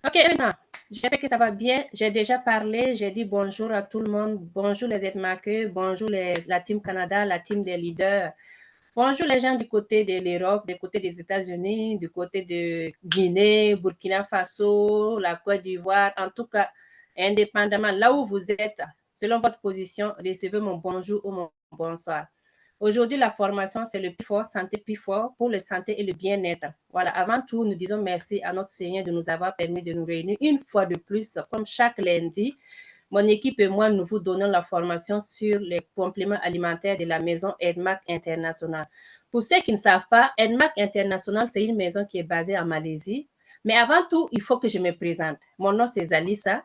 Ok, maintenant, j'espère que ça va bien. J'ai déjà parlé, j'ai dit bonjour à tout le monde. Bonjour les Edmakeux, bonjour la Team Canada, la team des leaders. Bonjour les gens du côté de l'Europe, du côté des États-Unis, du côté de Guinée, Burkina Faso, la Côte d'Ivoire. En tout cas, indépendamment, là où vous êtes, selon votre position, recevez mon bonjour ou mon bonsoir. Aujourd'hui, la formation, c'est le plus fort, santé plus fort pour le santé et le bien-être. Voilà, avant tout, nous disons merci à notre Seigneur de nous avoir permis de nous réunir une fois de plus, comme chaque lundi. Mon équipe et moi, nous vous donnons la formation sur les compléments alimentaires de la maison EDMAC International. Pour ceux qui ne savent pas, EDMAC International, c'est une maison qui est basée en Malaisie. Mais avant tout, il faut que je me présente. Mon nom, c'est Zalissa.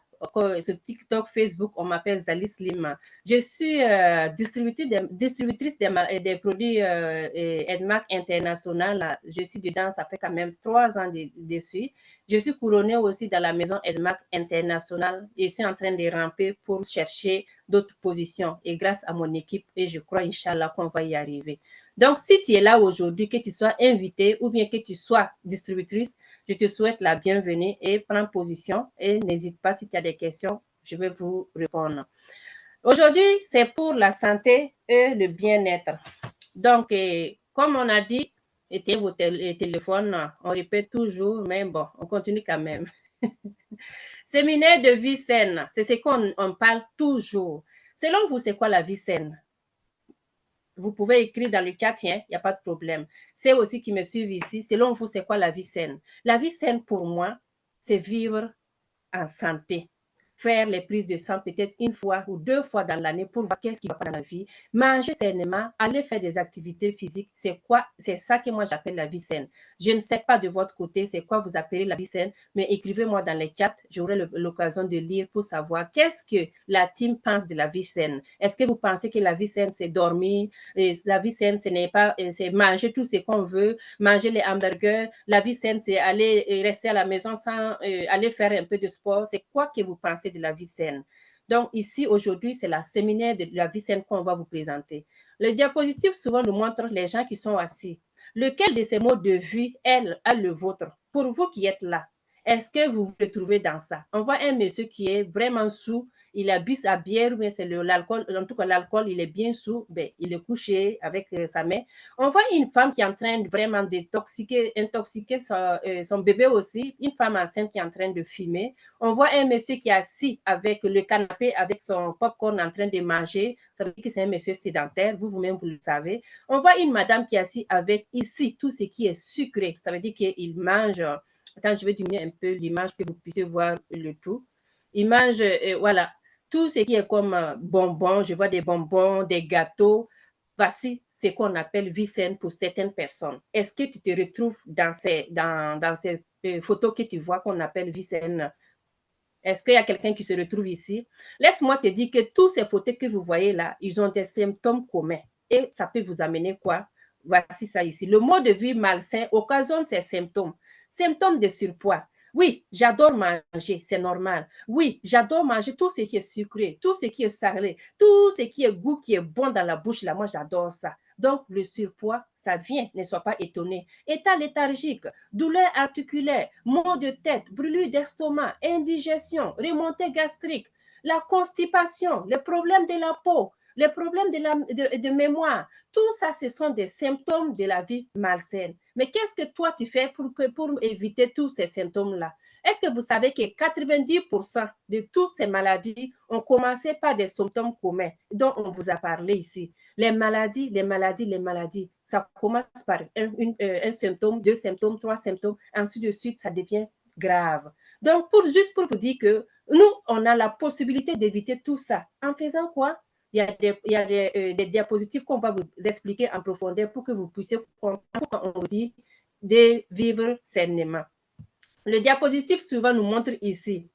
Sur TikTok, Facebook, on m'appelle Zali Slim. Je suis distributrice des produits EDMAC International. Je suis dedans, ça fait quand même 3 ans dessus. Je suis couronnée aussi dans la maison EDMAC International et je suis en train de ramper pour chercher d'autres positions. Et grâce à mon équipe, et je crois, Inch'Allah, qu'on va y arriver. Donc, si tu es là aujourd'hui, que tu sois invité ou bien que tu sois distributrice, je te souhaite la bienvenue et prends position et n'hésite pas si tu as des questions, je vais vous répondre. Aujourd'hui, c'est pour la santé et le bien-être. Donc, comme on a dit, éteignez vos téléphones, on répète toujours, mais bon, on continue quand même. Séminaire de vie saine, c'est ce qu'on parle toujours. Selon vous, c'est quoi la vie saine? Vous pouvez écrire dans le chat, tiens, il n'y a pas de problème. C'est aussi qui me suivent ici. Selon vous, c'est quoi la vie saine? La vie saine, pour moi, c'est vivre en santé. Faire les prises de sang peut-être 1 fois ou 2 fois dans l'année pour voir qu'est-ce qui va pas dans la vie. Manger sainement, aller faire des activités physiques, c'est quoi? C'est ça que moi j'appelle la vie saine. Je ne sais pas de votre côté c'est quoi vous appelez la vie saine, mais écrivez-moi dans les chats, j'aurai l'occasion de lire pour savoir qu'est-ce que la team pense de la vie saine. Est-ce que vous pensez que la vie saine c'est dormir? Et la vie saine ce n'est pas, c'est manger tout ce qu'on veut, manger les hamburgers. La vie saine c'est aller rester à la maison sans aller faire un peu de sport. C'est quoi que vous pensez de la vie saine? Donc ici, aujourd'hui, c'est la séminaire de la vie saine qu'on va vous présenter. Le diapositive souvent nous montre les gens qui sont assis. Lequel de ces modes de vie est le vôtre? Pour vous qui êtes là, est-ce que vous vous retrouvez dans ça? On voit un monsieur qui est vraiment sous, il a bu sa bière, mais c'est l'alcool, en tout cas l'alcool, il est bien sous, ben, il est couché avec sa main. On voit une femme qui est en train de vraiment intoxiquer son bébé aussi, une femme enceinte qui est en train de fumer. On voit un monsieur qui est assis avec le canapé, avec son popcorn en train de manger. Ça veut dire que c'est un monsieur sédentaire, vous-même, vous le savez. On voit une madame qui est assise avec ici tout ce qui est sucré. Ça veut dire qu'il mange. Attends, je vais diminuer un peu l'image que vous puissiez voir le tout. Il mange, voilà, tout ce qui est comme bonbons. Je vois des bonbons, des gâteaux. Voici ce qu'on appelle vie saine pour certaines personnes. Est-ce que tu te retrouves dans ces photos que tu vois qu'on appelle vie saine? Est-ce qu'il y a quelqu'un qui se retrouve ici? Laisse-moi te dire que tous ces photos que vous voyez là, ils ont des symptômes communs. Et ça peut vous amener quoi? Voici ça ici. Le mode de vie malsain occasionne ces symptômes. Symptômes de surpoids. Oui, j'adore manger, c'est normal. Oui, j'adore manger tout ce qui est sucré, tout ce qui est salé, tout ce qui est goût, qui est bon dans la bouche, là, moi j'adore ça. Donc, le surpoids, ça vient, ne sois pas étonné. État léthargique, douleur articulaire, maux de tête, brûlure d'estomac, indigestion, remontée gastrique, la constipation, les problèmes de la peau, les problèmes de mémoire, tout ça, ce sont des symptômes de la vie malsaine. Mais qu'est-ce que toi, tu fais pour éviter tous ces symptômes-là? Est-ce que vous savez que 90% de toutes ces maladies ont commencé par des symptômes communs dont on vous a parlé ici? Les maladies, ça commence par un symptôme, 2 symptômes, 3 symptômes, ensuite de suite, ça devient grave. Donc, juste pour vous dire que nous, on a la possibilité d'éviter tout ça. En faisant quoi? Il y a des diapositives qu'on va vous expliquer en profondeur pour que vous puissiez comprendre pourquoi on vous dit de vivre sainement. Le diapositive souvent nous montre ici.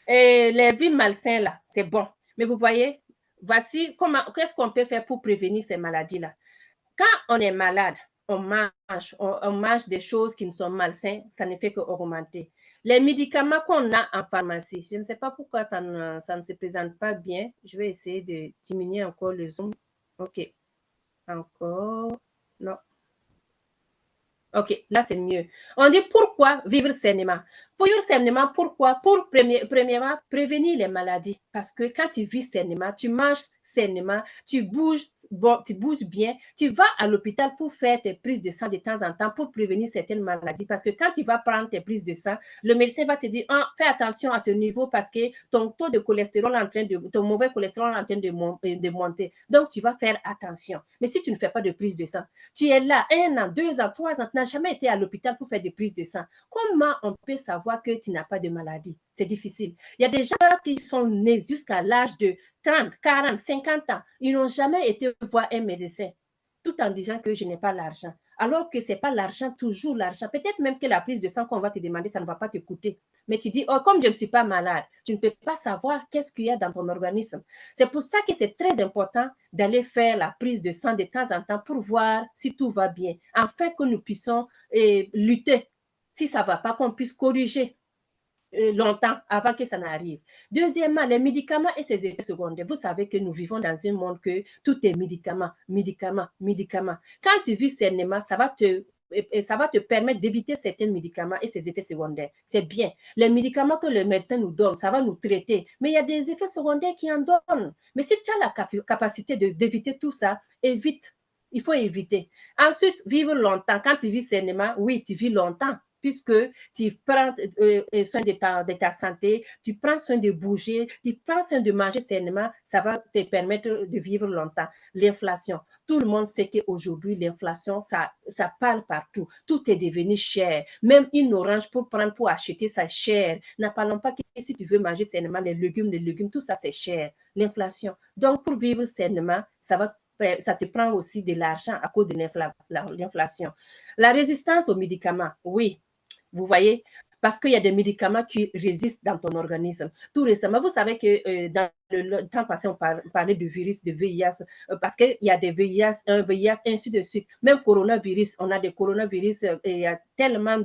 Et les vies malsaines, là, c'est bon. Mais vous voyez, voici qu'est-ce qu'on peut faire pour prévenir ces maladies-là. Quand on est malade, on mange des choses qui ne sont malsaines, ça ne fait qu'augmenter. Les médicaments qu'on a en pharmacie, je ne sais pas pourquoi ça ne se présente pas bien. Je vais essayer de diminuer encore le zoom. OK. Encore. Non. Ok, là c'est mieux. On dit pourquoi vivre sainement. Pour vivre sainement, pourquoi? Pour premièrement prévenir les maladies. Parce que quand tu vis sainement, tu manges sainement, tu bouges, bon, tu bouges bien, tu vas à l'hôpital pour faire tes prises de sang de temps en temps pour prévenir certaines maladies. Parce que quand tu vas prendre tes prises de sang, le médecin va te dire oh, fais attention à ce niveau parce que ton taux de cholestérol est en train de, ton mauvais cholestérol est en train de monter. Donc tu vas faire attention. Mais si tu ne fais pas de prise de sang, tu es là 1 an, 2 ans, 3 ans, tu n'as jamais été à l'hôpital pour faire des prises de sang. Comment on peut savoir que tu n'as pas de maladie? C'est difficile. Il y a des gens qui sont nés jusqu'à l'âge de 30, 40, 50 ans. Ils n'ont jamais été voir un médecin, tout en disant que je n'ai pas l'argent. Alors que ce n'est pas l'argent, toujours l'argent. Peut-être même que la prise de sang qu'on va te demander, ça ne va pas te coûter. Mais tu dis, oh, comme je ne suis pas malade, tu ne peux pas savoir qu'est-ce qu'il y a dans ton organisme. C'est pour ça que c'est très important d'aller faire la prise de sang de temps en temps pour voir si tout va bien, afin que nous puissions lutter. Si ça ne va pas, qu'on puisse corriger longtemps avant que ça n'arrive. Deuxièmement, les médicaments et ses effets secondaires. Vous savez que nous vivons dans un monde que tout est médicament, médicament, médicament. Quand tu vis sainement, ça va te permettre d'éviter certains médicaments et ses effets secondaires. C'est bien. Les médicaments que le médecin nous donne, ça va nous traiter. Mais il y a des effets secondaires qui en donnent. Mais si tu as la capacité d'éviter tout ça, évite. Il faut éviter. Ensuite, vivre longtemps. Quand tu vis sainement, oui, tu vis longtemps puisque tu prends soin de ta santé, tu prends soin de bouger, tu prends soin de manger sainement, ça va te permettre de vivre longtemps. L'inflation, tout le monde sait qu'aujourd'hui, l'inflation, ça parle partout. Tout est devenu cher. Même une orange pour prendre, pour acheter, ça cher. N'en parlons pas que si tu veux manger sainement, les légumes, tout ça, c'est cher. L'inflation. Donc, pour vivre sainement, ça te prend aussi de l'argent à cause de l'inflation. La résistance aux médicaments, oui, vous voyez, parce qu'il y a des médicaments qui résistent dans ton organisme. Tout récemment, vous savez que dans le temps passé, on parlait du virus de VIH, parce qu'il y a des VIH, ainsi de suite. Même coronavirus, on a des coronavirus, et il y a tellement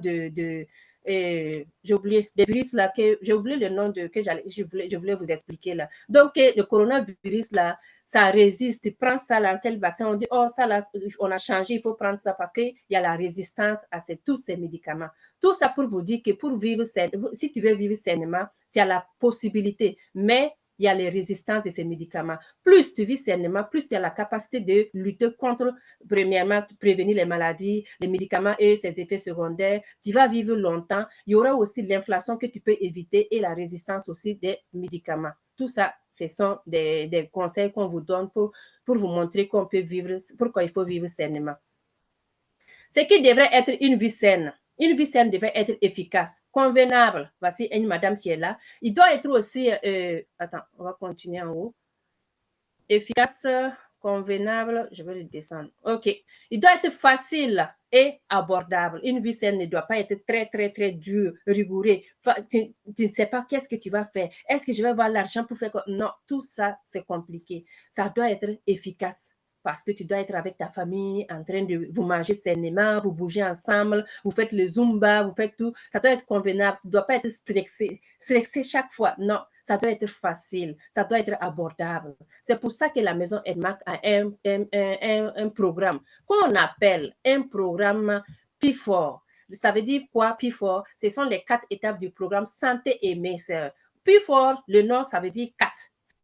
j'ai oublié des virus là que j'ai oublié le nom que je voulais vous expliquer là. Donc le coronavirus là, ça résiste. Tu prends ça là, c'est le vaccin. On dit oh ça là, on a changé, il faut prendre ça parce qu'il y a la résistance à tous ces médicaments. Tout ça pour vous dire que pour vivre sainement, si tu veux vivre sainement, tu as la possibilité, mais il y a les résistances de ces médicaments. Plus tu vis sainement, plus tu as la capacité de lutter contre, premièrement, prévenir les maladies, les médicaments et ses effets secondaires. Tu vas vivre longtemps. Il y aura aussi l'inflation que tu peux éviter et la résistance aussi des médicaments. Tout ça, ce sont des conseils qu'on vous donne pour vous montrer qu'on peut vivre, pourquoi il faut vivre sainement. Ce qui devrait être une vie saine. Une vie saine devrait être efficace, convenable. Voici une madame qui est là. Il doit être aussi, attends, on va continuer en haut. Efficace, convenable, je vais le descendre. OK. Il doit être facile et abordable. Une vie saine ne doit pas être très, très, très dure, rigoureux. Tu ne sais pas qu'est-ce que tu vas faire. Est-ce que je vais avoir l'argent pour faire quoi? Non, tout ça, c'est compliqué. Ça doit être efficace parce que tu dois être avec ta famille, en train de vous manger sainement, vous bougez ensemble, vous faites le zumba, vous faites tout. Ça doit être convenable. Tu ne dois pas être stressé chaque fois. Non, ça doit être facile, ça doit être abordable. C'est pour ça que la maison Edmac a un programme qu'on appelle un programme PIFOR. Ça veut dire quoi, PIFOR? Ce sont les 4 étapes du programme Santé et Minceur. PIFOR, le nom, ça veut dire 4.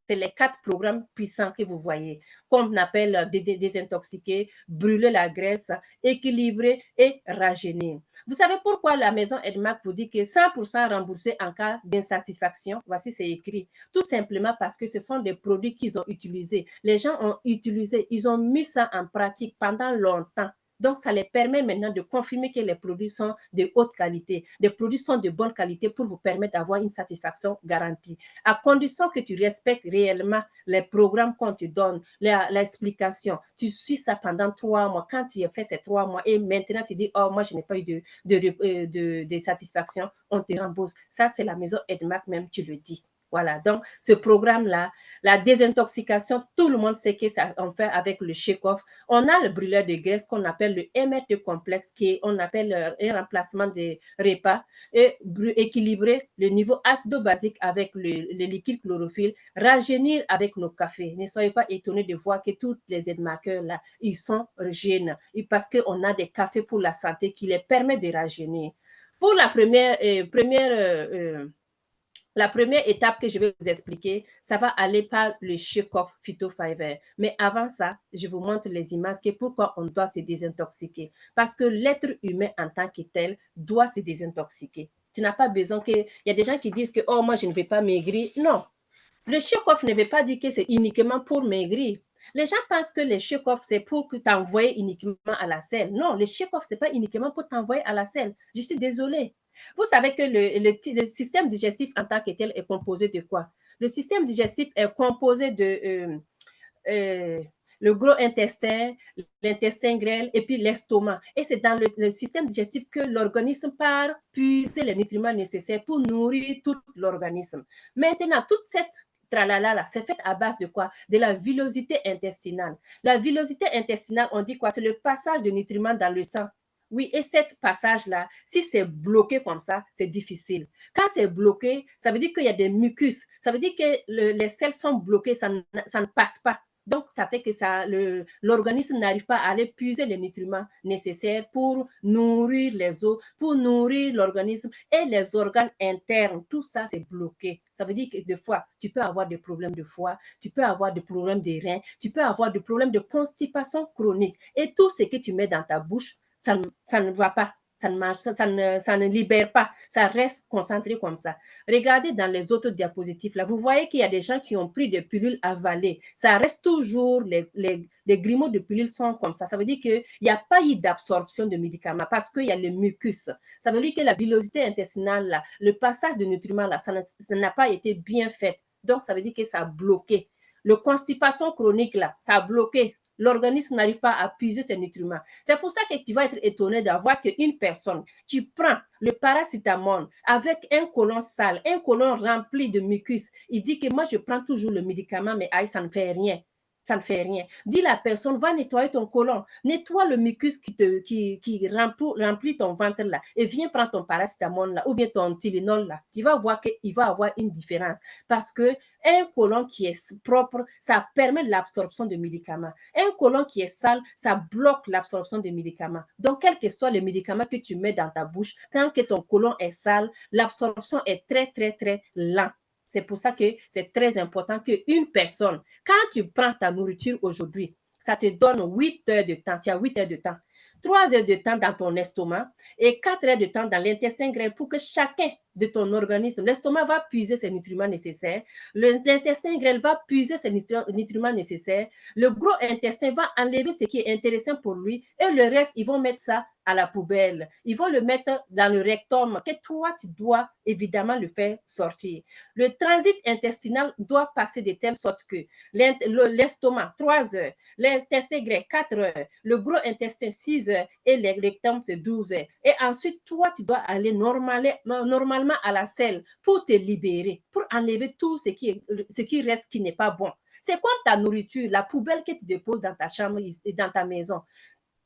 C'est les 4 programmes puissants que vous voyez, qu'on appelle désintoxiquer, brûler la graisse, équilibrer et rajeunir. Vous savez pourquoi la maison Edmac vous dit que 100% remboursé en cas d'insatisfaction? Voici, c'est écrit. Tout simplement parce que ce sont des produits qu'ils ont utilisés. Les gens ont utilisé, ils ont mis ça en pratique pendant longtemps. Donc, ça les permet maintenant de confirmer que les produits sont de haute qualité. Les produits sont de bonne qualité pour vous permettre d'avoir une satisfaction garantie. À condition que tu respectes réellement les programmes qu'on te donne, l'explication. Tu suis ça pendant 3 mois. Quand tu as fait ces 3 mois et maintenant tu dis, oh, moi, je n'ai pas eu de satisfaction, on te rembourse. Ça, c'est la maison Edmac même, tu le dis. Voilà, donc ce programme-là, la désintoxication, tout le monde sait que ça on fait avec le shake-off. On a le brûleur de graisse qu'on appelle le MRT complexe, on appelle un remplacement des repas, et équilibrer le niveau acido-basique avec le liquide chlorophylle, rajeunir avec nos cafés. Ne soyez pas étonnés de voir que tous les édemaqueurs là, ils sont jeunes, parce qu'on a des cafés pour la santé qui les permettent de rajeunir. Pour la première étape que je vais vous expliquer, ça va aller par le shake-off phytofiber. Mais avant ça, je vous montre les images que pourquoi on doit se désintoxiquer. Parce que l'être humain en tant que tel doit se désintoxiquer. Tu n'as pas besoin que... Il y a des gens qui disent que, oh, moi, je ne vais pas maigrir. Non. Le shake-off ne veut pas dire que c'est uniquement pour maigrir. Les gens pensent que le shake-off, c'est pour t'envoyer uniquement à la selle. Non, le shake-off, ce n'est pas uniquement pour t'envoyer à la selle. Je suis désolée. Vous savez que le système digestif en tant que tel est composé de quoi? Le système digestif est composé de le gros intestin, l'intestin grêle et puis l'estomac. Et c'est dans le système digestif que l'organisme part puiser les nutriments nécessaires pour nourrir tout l'organisme. Maintenant, toute cette tralala, c'est fait à base de quoi? De la villosité intestinale. La villosité intestinale, on dit quoi? C'est le passage de nutriments dans le sang. Oui, et cet passage-là, si c'est bloqué comme ça, c'est difficile. Quand c'est bloqué, ça veut dire qu'il y a des mucus. Ça veut dire que les selles sont bloquées, ça ne passe pas. Donc, ça fait que l'organisme n'arrive pas à aller puiser les nutriments nécessaires pour nourrir les os, pour nourrir l'organisme et les organes internes. Tout ça, c'est bloqué. Ça veut dire que des fois, tu peux avoir des problèmes de foie, tu peux avoir des problèmes des reins, tu peux avoir des problèmes de constipation chronique. Et tout ce que tu mets dans ta bouche, ça ne va pas. Ça ne marche, ça ne libère pas, ça reste concentré comme ça. Regardez dans les autres diapositives, là, vous voyez qu'il y a des gens qui ont pris des pilules avalées. Ça reste toujours, les grumeaux de pilules sont comme ça. Ça veut dire qu'il n'y a pas eu d'absorption de médicaments parce qu'il y a le mucus. Ça veut dire que la villosité intestinale, là, le passage de nutriments, là, ça n'a pas été bien fait. Donc, ça veut dire que ça a bloqué. Le constipation chronique, là, ça a bloqué. L'organisme n'arrive pas à puiser ses nutriments. C'est pour ça que tu vas être étonné d'avoir qu'une personne qui prend le paracétamol avec un côlon sale, un côlon rempli de mucus, il dit que moi je prends toujours le médicament, mais aïe, ça ne fait rien. Ça ne fait rien. Dis la personne, va nettoyer ton côlon, nettoie le mucus qui remplit ton ventre là et viens prendre ton paracétamol là ou bien ton Tylenol là. Tu vas voir qu'il va avoir une différence parce que un côlon qui est propre, ça permet l'absorption de médicaments. Un côlon qui est sale, ça bloque l'absorption des médicaments. Donc, quel que soit le médicament que tu mets dans ta bouche, tant que ton côlon est sale, l'absorption est très, très, très lente. C'est pour ça que c'est très important qu'une personne, quand tu prends ta nourriture aujourd'hui, ça te donne 8 heures de temps. Tu as 8 heures de temps. 3 heures de temps dans ton estomac et 4 heures de temps dans l'intestin grêle pour que chacun de ton organisme, l'estomac va puiser ses nutriments nécessaires, l'intestin grêle va puiser ses nutriments nécessaires, le gros intestin va enlever ce qui est intéressant pour lui et le reste, ils vont mettre ça à la poubelle. Ils vont le mettre dans le rectum que toi, tu dois évidemment le faire sortir. Le transit intestinal doit passer de telle sorte que l'estomac, 3 heures, l'intestin grêle, 4 heures, le gros intestin, 6 heures et le rectum, c'est 12 heures. Et ensuite, toi, tu dois aller normalement à la selle pour te libérer, pour enlever tout ce qui reste qui n'est pas bon. C'est comme ta nourriture, la poubelle que tu déposes dans ta chambre et dans ta maison.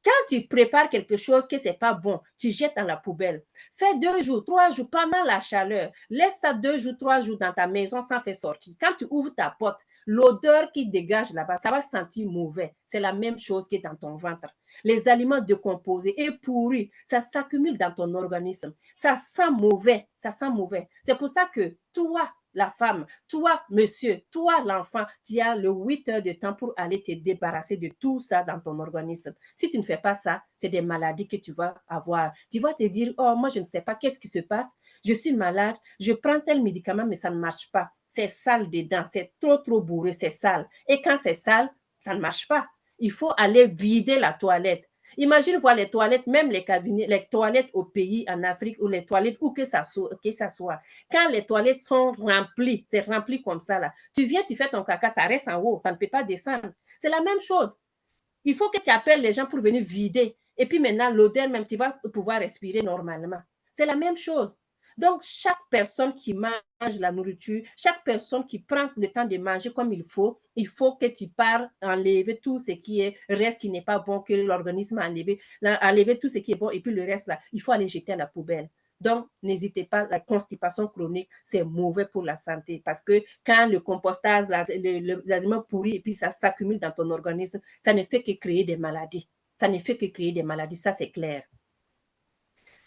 Quand tu prépares quelque chose que c'est pas bon, tu jettes dans la poubelle. Fais 2 jours, 3 jours pendant la chaleur. Laisse ça 2 jours, 3 jours dans ta maison sans faire sortir. Quand tu ouvres ta porte, l'odeur qui dégage là-bas, ça va sentir mauvais. C'est la même chose que dans ton ventre. Les aliments décomposés et pourris, ça s'accumule dans ton organisme. Ça sent mauvais, ça sent mauvais. C'est pour ça que toi, la femme, toi, monsieur, toi, l'enfant, tu as le 8 heures de temps pour aller te débarrasser de tout ça dans ton organisme. Si tu ne fais pas ça, c'est des maladies que tu vas avoir. Tu vas te dire, oh, moi, je ne sais pas qu'est-ce qui se passe. Je suis malade, je prends tel médicament, mais ça ne marche pas. C'est sale dedans, c'est trop, trop bourré, c'est sale. Et quand c'est sale, ça ne marche pas. Il faut aller vider la toilette. Imagine voir les toilettes, même les cabinets, les toilettes au pays, en Afrique, ou les toilettes, où que ça soit. Quand les toilettes sont remplies, c'est rempli comme ça, là. Tu viens, tu fais ton caca, ça reste en haut, ça ne peut pas descendre. C'est la même chose. Il faut que tu appelles les gens pour venir vider. Et puis maintenant, l'odeur, même, tu vas pouvoir respirer normalement. C'est la même chose. Donc, chaque personne qui mange la nourriture, chaque personne qui prend le temps de manger comme il faut que tu partes enlever tout ce qui est reste qui n'est pas bon, que l'organisme a enlevé tout ce qui est bon et puis le reste là, il faut aller jeter à la poubelle. Donc, n'hésitez pas, la constipation chronique, c'est mauvais pour la santé parce que quand le compostage, les aliments pourris et puis ça s'accumule dans ton organisme, ça ne fait que créer des maladies. Ça ne fait que créer des maladies, ça c'est clair.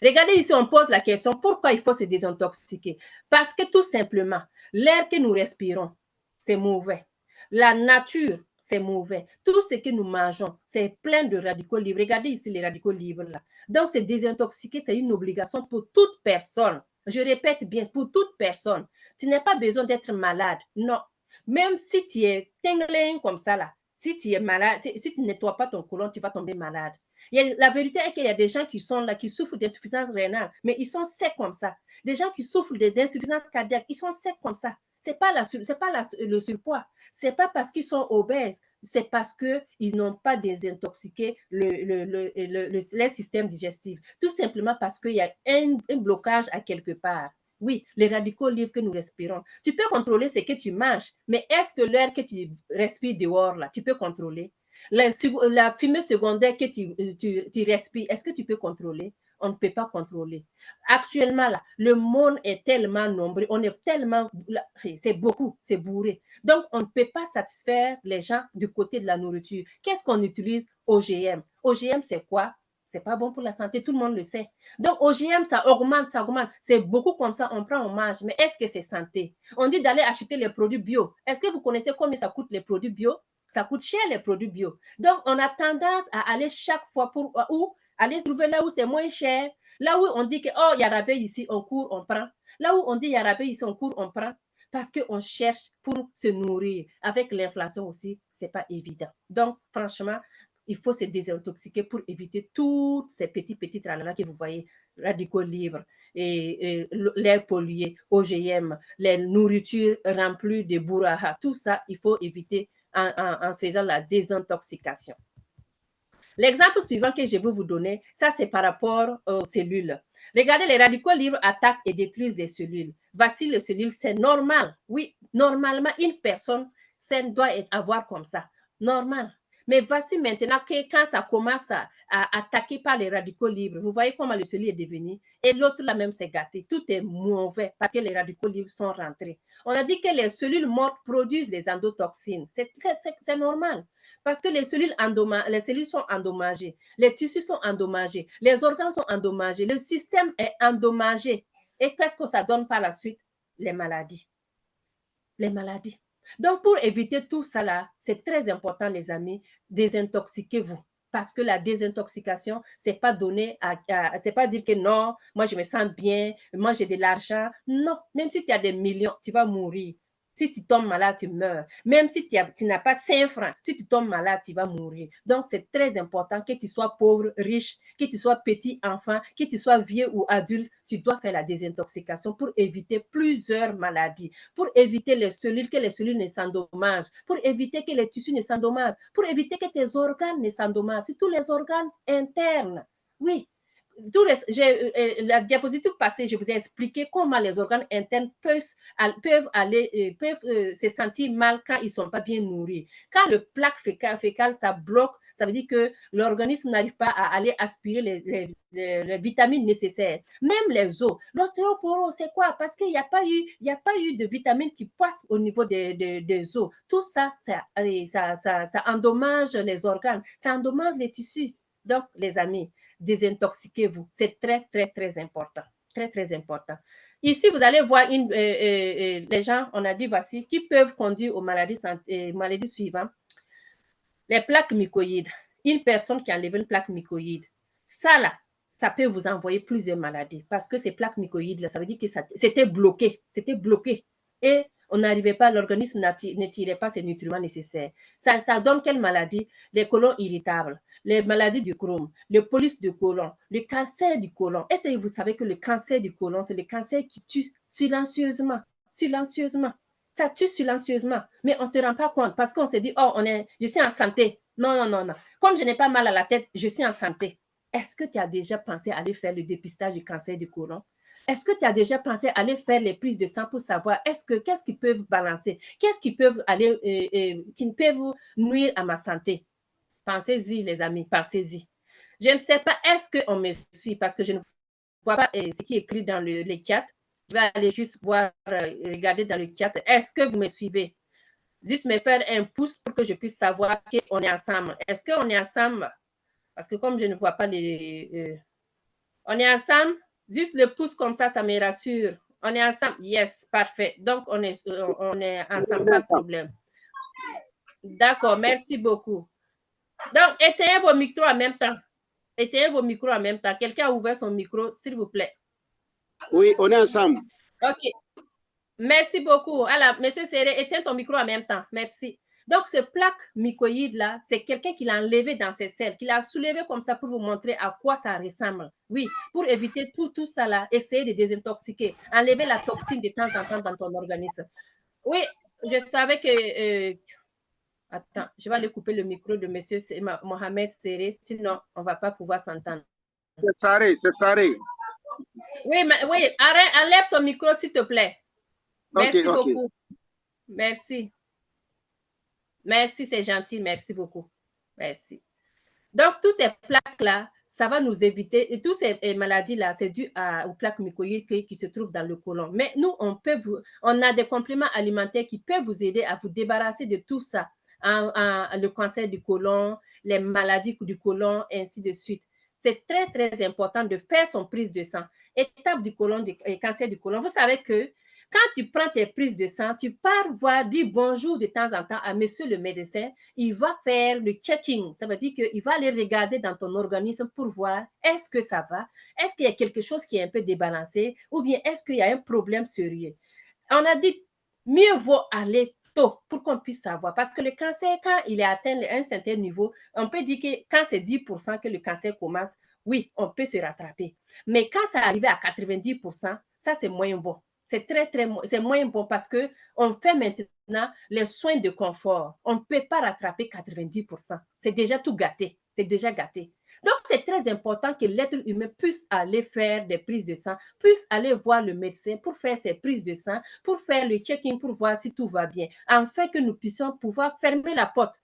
Regardez ici, on pose la question, pourquoi il faut se désintoxiquer? Parce que tout simplement, l'air que nous respirons, c'est mauvais. La nature, c'est mauvais. Tout ce que nous mangeons, c'est plein de radicaux libres. Regardez ici les radicaux libres là. Donc, se désintoxiquer, c'est une obligation pour toute personne. Je répète bien, pour toute personne. Tu n'as pas besoin d'être malade. Non. Même si tu es tingling comme ça là, si tu es malade, si tu ne nettoies pas ton côlon, tu vas tomber malade. La vérité est qu'il y a des gens qui sont là, qui souffrent d'insuffisance rénale, mais ils sont secs comme ça. Des gens qui souffrent d'insuffisance cardiaque, ils sont secs comme ça. C'est pas le surpoids. C'est pas parce qu'ils sont obèses, c'est parce qu'ils n'ont pas désintoxiqué les systèmes digestifs. Tout simplement parce qu'il y a un blocage à quelque part. Oui, les radicaux libres que nous respirons. Tu peux contrôler ce que tu manges, mais est-ce que l'air que tu respires dehors, là, tu peux contrôler? La fumée secondaire que tu respires, est-ce que tu peux contrôler? On ne peut pas contrôler. Actuellement, là, le monde est tellement nombreux, on est tellement, c'est beaucoup, c'est bourré. Donc, on ne peut pas satisfaire les gens du côté de la nourriture. Qu'est-ce qu'on utilise? OGM. OGM, c'est quoi? C'est pas bon pour la santé, tout le monde le sait. Donc, OGM, ça augmente, ça augmente. C'est beaucoup comme ça, on prend, on mange. Mais est-ce que c'est santé? On dit d'aller acheter les produits bio. Est-ce que vous connaissez combien ça coûte les produits bio? Ça coûte cher les produits bio. Donc, on a tendance à aller chaque fois pour où aller trouver là où c'est moins cher. Là où on dit que, oh, il y a rabais ici, on court, on prend. Là où on dit il y a rabais ici, on court, on prend. Parce qu'on cherche pour se nourrir. Avec l'inflation aussi, c'est pas évident. Donc, franchement, il faut se désintoxiquer pour éviter tous ces petits tralala que vous voyez, radicaux libres, et l'air pollué, OGM, les nourritures remplies de bourraha, tout ça, il faut éviter en faisant la désintoxication. L'exemple suivant que je veux vous donner, ça c'est par rapport aux cellules. Regardez, les radicaux libres attaquent et détruisent les cellules. Voici les cellules, c'est normal. Oui, normalement, une personne saine doit avoir comme ça. Normal. Mais voici maintenant que quand ça commence à attaquer par les radicaux libres, vous voyez comment le cellules est devenu. Et l'autre là même s'est gâté. Tout est mauvais parce que les radicaux libres sont rentrés. On a dit que les cellules mortes produisent des endotoxines. C'est normal. Parce que les cellules sont endommagées, les tissus sont endommagés, les organes sont endommagés, le système est endommagé. Et qu'est-ce que ça donne par la suite? Les maladies. Les maladies. Donc, pour éviter tout ça là, c'est très important, les amis, désintoxiquez-vous. Parce que la désintoxication, c'est pas c'est pas dire que non, moi je me sens bien, moi j'ai de l'argent. Non, même si tu as des millions, tu vas mourir. Si tu tombes malade, tu meurs. Même si tu n'as pas 5 francs, si tu tombes malade, tu vas mourir. Donc, c'est très important que tu sois pauvre, riche, que tu sois petit enfant, que tu sois vieux ou adulte, tu dois faire la désintoxication pour éviter plusieurs maladies, pour éviter que les cellules ne s'endommagent, pour éviter que les tissus ne s'endommagent, pour éviter que tes organes ne s'endommagent, surtout les organes internes. Oui, la diapositive passée, je vous ai expliqué comment les organes internes peuvent se sentir mal quand ils ne sont pas bien nourris. Quand le plaque fécale, ça bloque, ça veut dire que l'organisme n'arrive pas à aller aspirer les vitamines nécessaires. Même les os. L'ostéoporose, c'est quoi? Parce qu'il n'y a pas eu de vitamines qui passent au niveau des os. Tout ça, ça endommage les organes, ça endommage les tissus. Donc, les amis, désintoxiquez-vous. C'est très, très, très important. Très, très important. Ici, vous allez voir les gens, on a dit, voici, qui peuvent conduire aux maladies suivantes. Les plaques mycoïdes. Une personne qui a enlevé une plaque mycoïde, ça là, ça peut vous envoyer plusieurs maladies parce que ces plaques mycoïdes là, ça veut dire que c'était bloqué. C'était bloqué. Et on n'arrivait pas, l'organisme ne tirait pas ses nutriments nécessaires. Ça donne quelle maladie? Les colons irritables, les maladies du Crohn, le polype du côlon, le cancer du côlon. Est-ce que vous savez que le cancer du côlon, c'est le cancer qui tue silencieusement, silencieusement. Ça tue silencieusement, mais on ne se rend pas compte parce qu'on se dit, oh, je suis en santé. Non, non, non, non. Comme je n'ai pas mal à la tête, je suis en santé. Est-ce que tu as déjà pensé à aller faire le dépistage du cancer du côlon? Est-ce que tu as déjà pensé à aller faire les prises de sang pour savoir qu'est-ce qu'ils peuvent balancer, qu'est-ce qu'ils peuvent aller, qui peuvent nuire à ma santé? Pensez-y, les amis, pensez-y. Je ne sais pas, est-ce qu'on me suit parce que je ne vois pas ce qui est écrit dans le chat. Je vais aller juste voir, regarder dans le chat. Est-ce que vous me suivez? Juste me faire un pouce pour que je puisse savoir qu'on est ensemble. Est-ce qu'on est ensemble? Parce que comme je ne vois pas les... on est ensemble? Juste le pouce comme ça me rassure. On est ensemble? Yes, parfait. Donc, on est ensemble, pas de problème. D'accord, merci beaucoup. Donc, éteignez vos micros en même temps. Éteignez vos micros en même temps. Quelqu'un a ouvert son micro, s'il vous plaît. Oui, on est ensemble. OK. Merci beaucoup. Alors, Monsieur Serré, éteins ton micro en même temps. Merci. Donc, ce plaque mycoïde-là, c'est quelqu'un qui l'a enlevé dans ses selles, qui l'a soulevé comme ça pour vous montrer à quoi ça ressemble. Oui, pour éviter tout ça là, essayer de désintoxiquer, enlever la toxine de temps en temps dans ton organisme. Oui, je savais que... attends, je vais aller couper le micro de Monsieur Mohamed Serré, sinon on ne va pas pouvoir s'entendre. C'est Saré, c'est Saré. Oui, oui, arrête, enlève ton micro, s'il te plaît. Merci beaucoup. Merci. Merci, c'est gentil. Merci beaucoup. Merci. Donc, tous ces plaques-là, ça va nous éviter, et toutes ces maladies-là, c'est dû aux plaques mycoïdes qui se trouvent dans le côlon. Mais nous, on a des compléments alimentaires qui peuvent vous aider à vous débarrasser de tout ça. Le cancer du côlon, les maladies du côlon, et ainsi de suite. C'est très, très important de faire son prise de sang. Étape du côlon, du cancer du côlon. Vous savez que quand tu prends tes prises de sang, tu pars voir, dire bonjour de temps en temps à monsieur le médecin. Il va faire le checking. Ça veut dire qu'il va aller regarder dans ton organisme pour voir est-ce que ça va, est-ce qu'il y a quelque chose qui est un peu débalancé ou bien est-ce qu'il y a un problème sérieux. On a dit mieux vaut aller tôt pour qu'on puisse savoir. Parce que le cancer, quand il est atteint un certain niveau, on peut dire que quand c'est 10% que le cancer commence, oui, on peut se rattraper. Mais quand ça arrive à 90%, ça, c'est moins bon. C'est c'est moins bon parce qu'on fait maintenant les soins de confort. On ne peut pas rattraper 90%. C'est déjà tout gâté. C'est déjà gâté. Donc, c'est très important que l'être humain puisse aller faire des prises de sang, puisse aller voir le médecin pour faire ses prises de sang, pour faire le check-in, pour voir si tout va bien, afin que nous puissions pouvoir fermer la porte.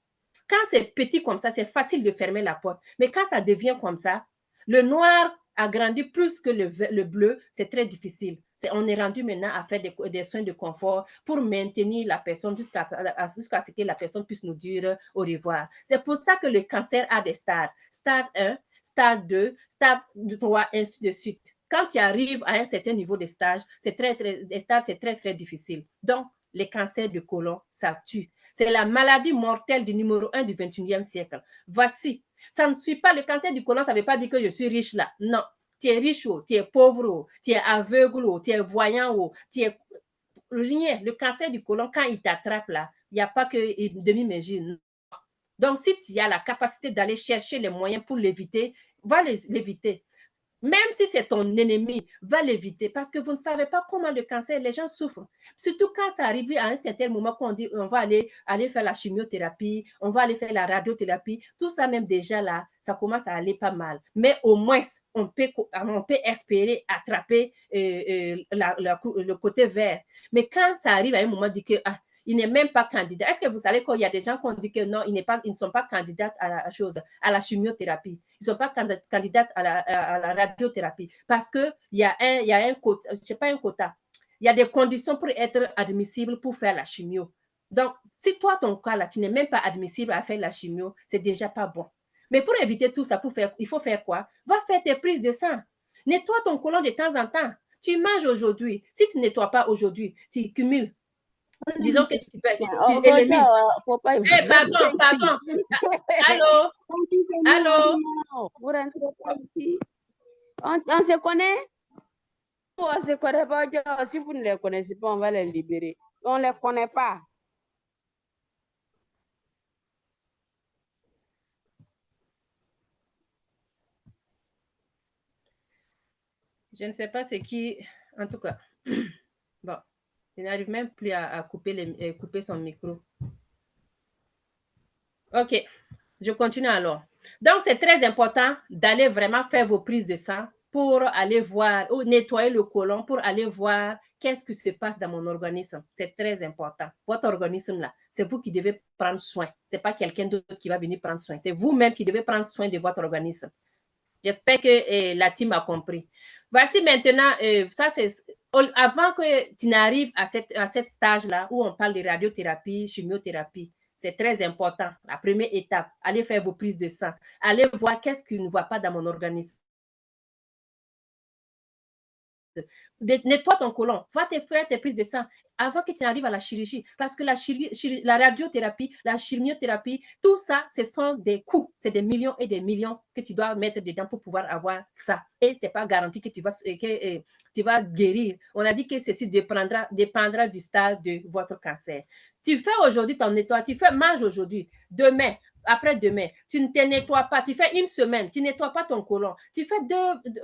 Quand c'est petit comme ça, c'est facile de fermer la porte. Mais quand ça devient comme ça, le noir a grandi plus que le bleu, c'est très difficile. On est rendu maintenant à faire des soins de confort pour maintenir la personne jusqu'à ce que la personne puisse nous dire au revoir. C'est pour ça que le cancer a des stades. Stade 1, stade 2, stade 3, ainsi de suite. Quand tu arrives à un certain niveau de stage, c'est très difficile. Donc, les cancers du côlon, ça tue. C'est la maladie mortelle du numéro 1 du 21e siècle. Voici. Ça ne suit pas le cancer du côlon, ça ne veut pas dire que je suis riche là. Non. Tu es riche, tu es pauvre, tu es aveugle, tu es voyant, tu es rien. Le cancer du côlon, quand il t'attrape là, il n'y a pas que une demi-mesure. Donc, si tu as la capacité d'aller chercher les moyens pour l'éviter, va l'éviter. Même si c'est ton ennemi, va l'éviter parce que vous ne savez pas comment le cancer, les gens souffrent. Surtout quand ça arrive à un certain moment qu'on dit on va aller faire la chimiothérapie, on va aller faire la radiothérapie, tout ça même déjà là, ça commence à aller pas mal. Mais au moins, on peut espérer attraper le côté vert. Mais quand ça arrive à un moment, on dit que il n'est même pas candidat. Est-ce que vous savez qu'il y a des gens qui ont dit que non, ils ne sont pas candidats à la chimiothérapie. Ils ne sont pas candidats à la radiothérapie parce qu'il y a un quota, je ne sais pas un quota. Il y a des conditions pour être admissible pour faire la chimio. Donc, si toi, ton cas là, tu n'es même pas admissible à faire la chimio, c'est déjà pas bon. Mais pour éviter tout ça, il faut faire quoi? Va faire tes prises de sang. Nettoie ton côlon de temps en temps. Tu manges aujourd'hui. Si tu ne nettoies pas aujourd'hui, tu cumules. Disons que tu élimines. Faut pas Pardon. Allô? Allô? On se connaît? On se connaît pas. Si vous ne les connaissez pas, on va les libérer. On ne les connaît pas. Je ne sais pas ce qui... En tout cas, bon, il n'arrive même plus à couper son micro. Ok, je continue alors. Donc, c'est très important d'aller vraiment faire vos prises de sang pour aller voir, ou nettoyer le côlon pour aller voir qu'est-ce qui se passe dans mon organisme. C'est très important. Votre organisme là, c'est vous qui devez prendre soin. C'est pas quelqu'un d'autre qui va venir prendre soin. C'est vous-même qui devez prendre soin de votre organisme. J'espère que la team a compris. Voici maintenant, ça c'est avant que tu n'arrives à cette stage-là où on parle de radiothérapie, chimiothérapie. C'est très important. La première étape, allez faire vos prises de sang. Allez voir qu'est-ce qui ne va pas dans mon organisme. Nettoie ton côlon, va te faire tes prises de sang avant que tu n'arrives à la chirurgie. Parce que la radiothérapie, la chimiothérapie, tout ça, ce sont des coûts. C'est des millions et des millions que tu dois mettre dedans pour pouvoir avoir ça. Et ce n'est pas garanti que tu vas guérir. On a dit que ceci dépendra du stade de votre cancer. Tu fais aujourd'hui ton nettoyage, tu manges aujourd'hui, demain, après-demain, tu ne te nettoies pas, tu fais une semaine, tu ne nettoies pas ton côlon, tu fais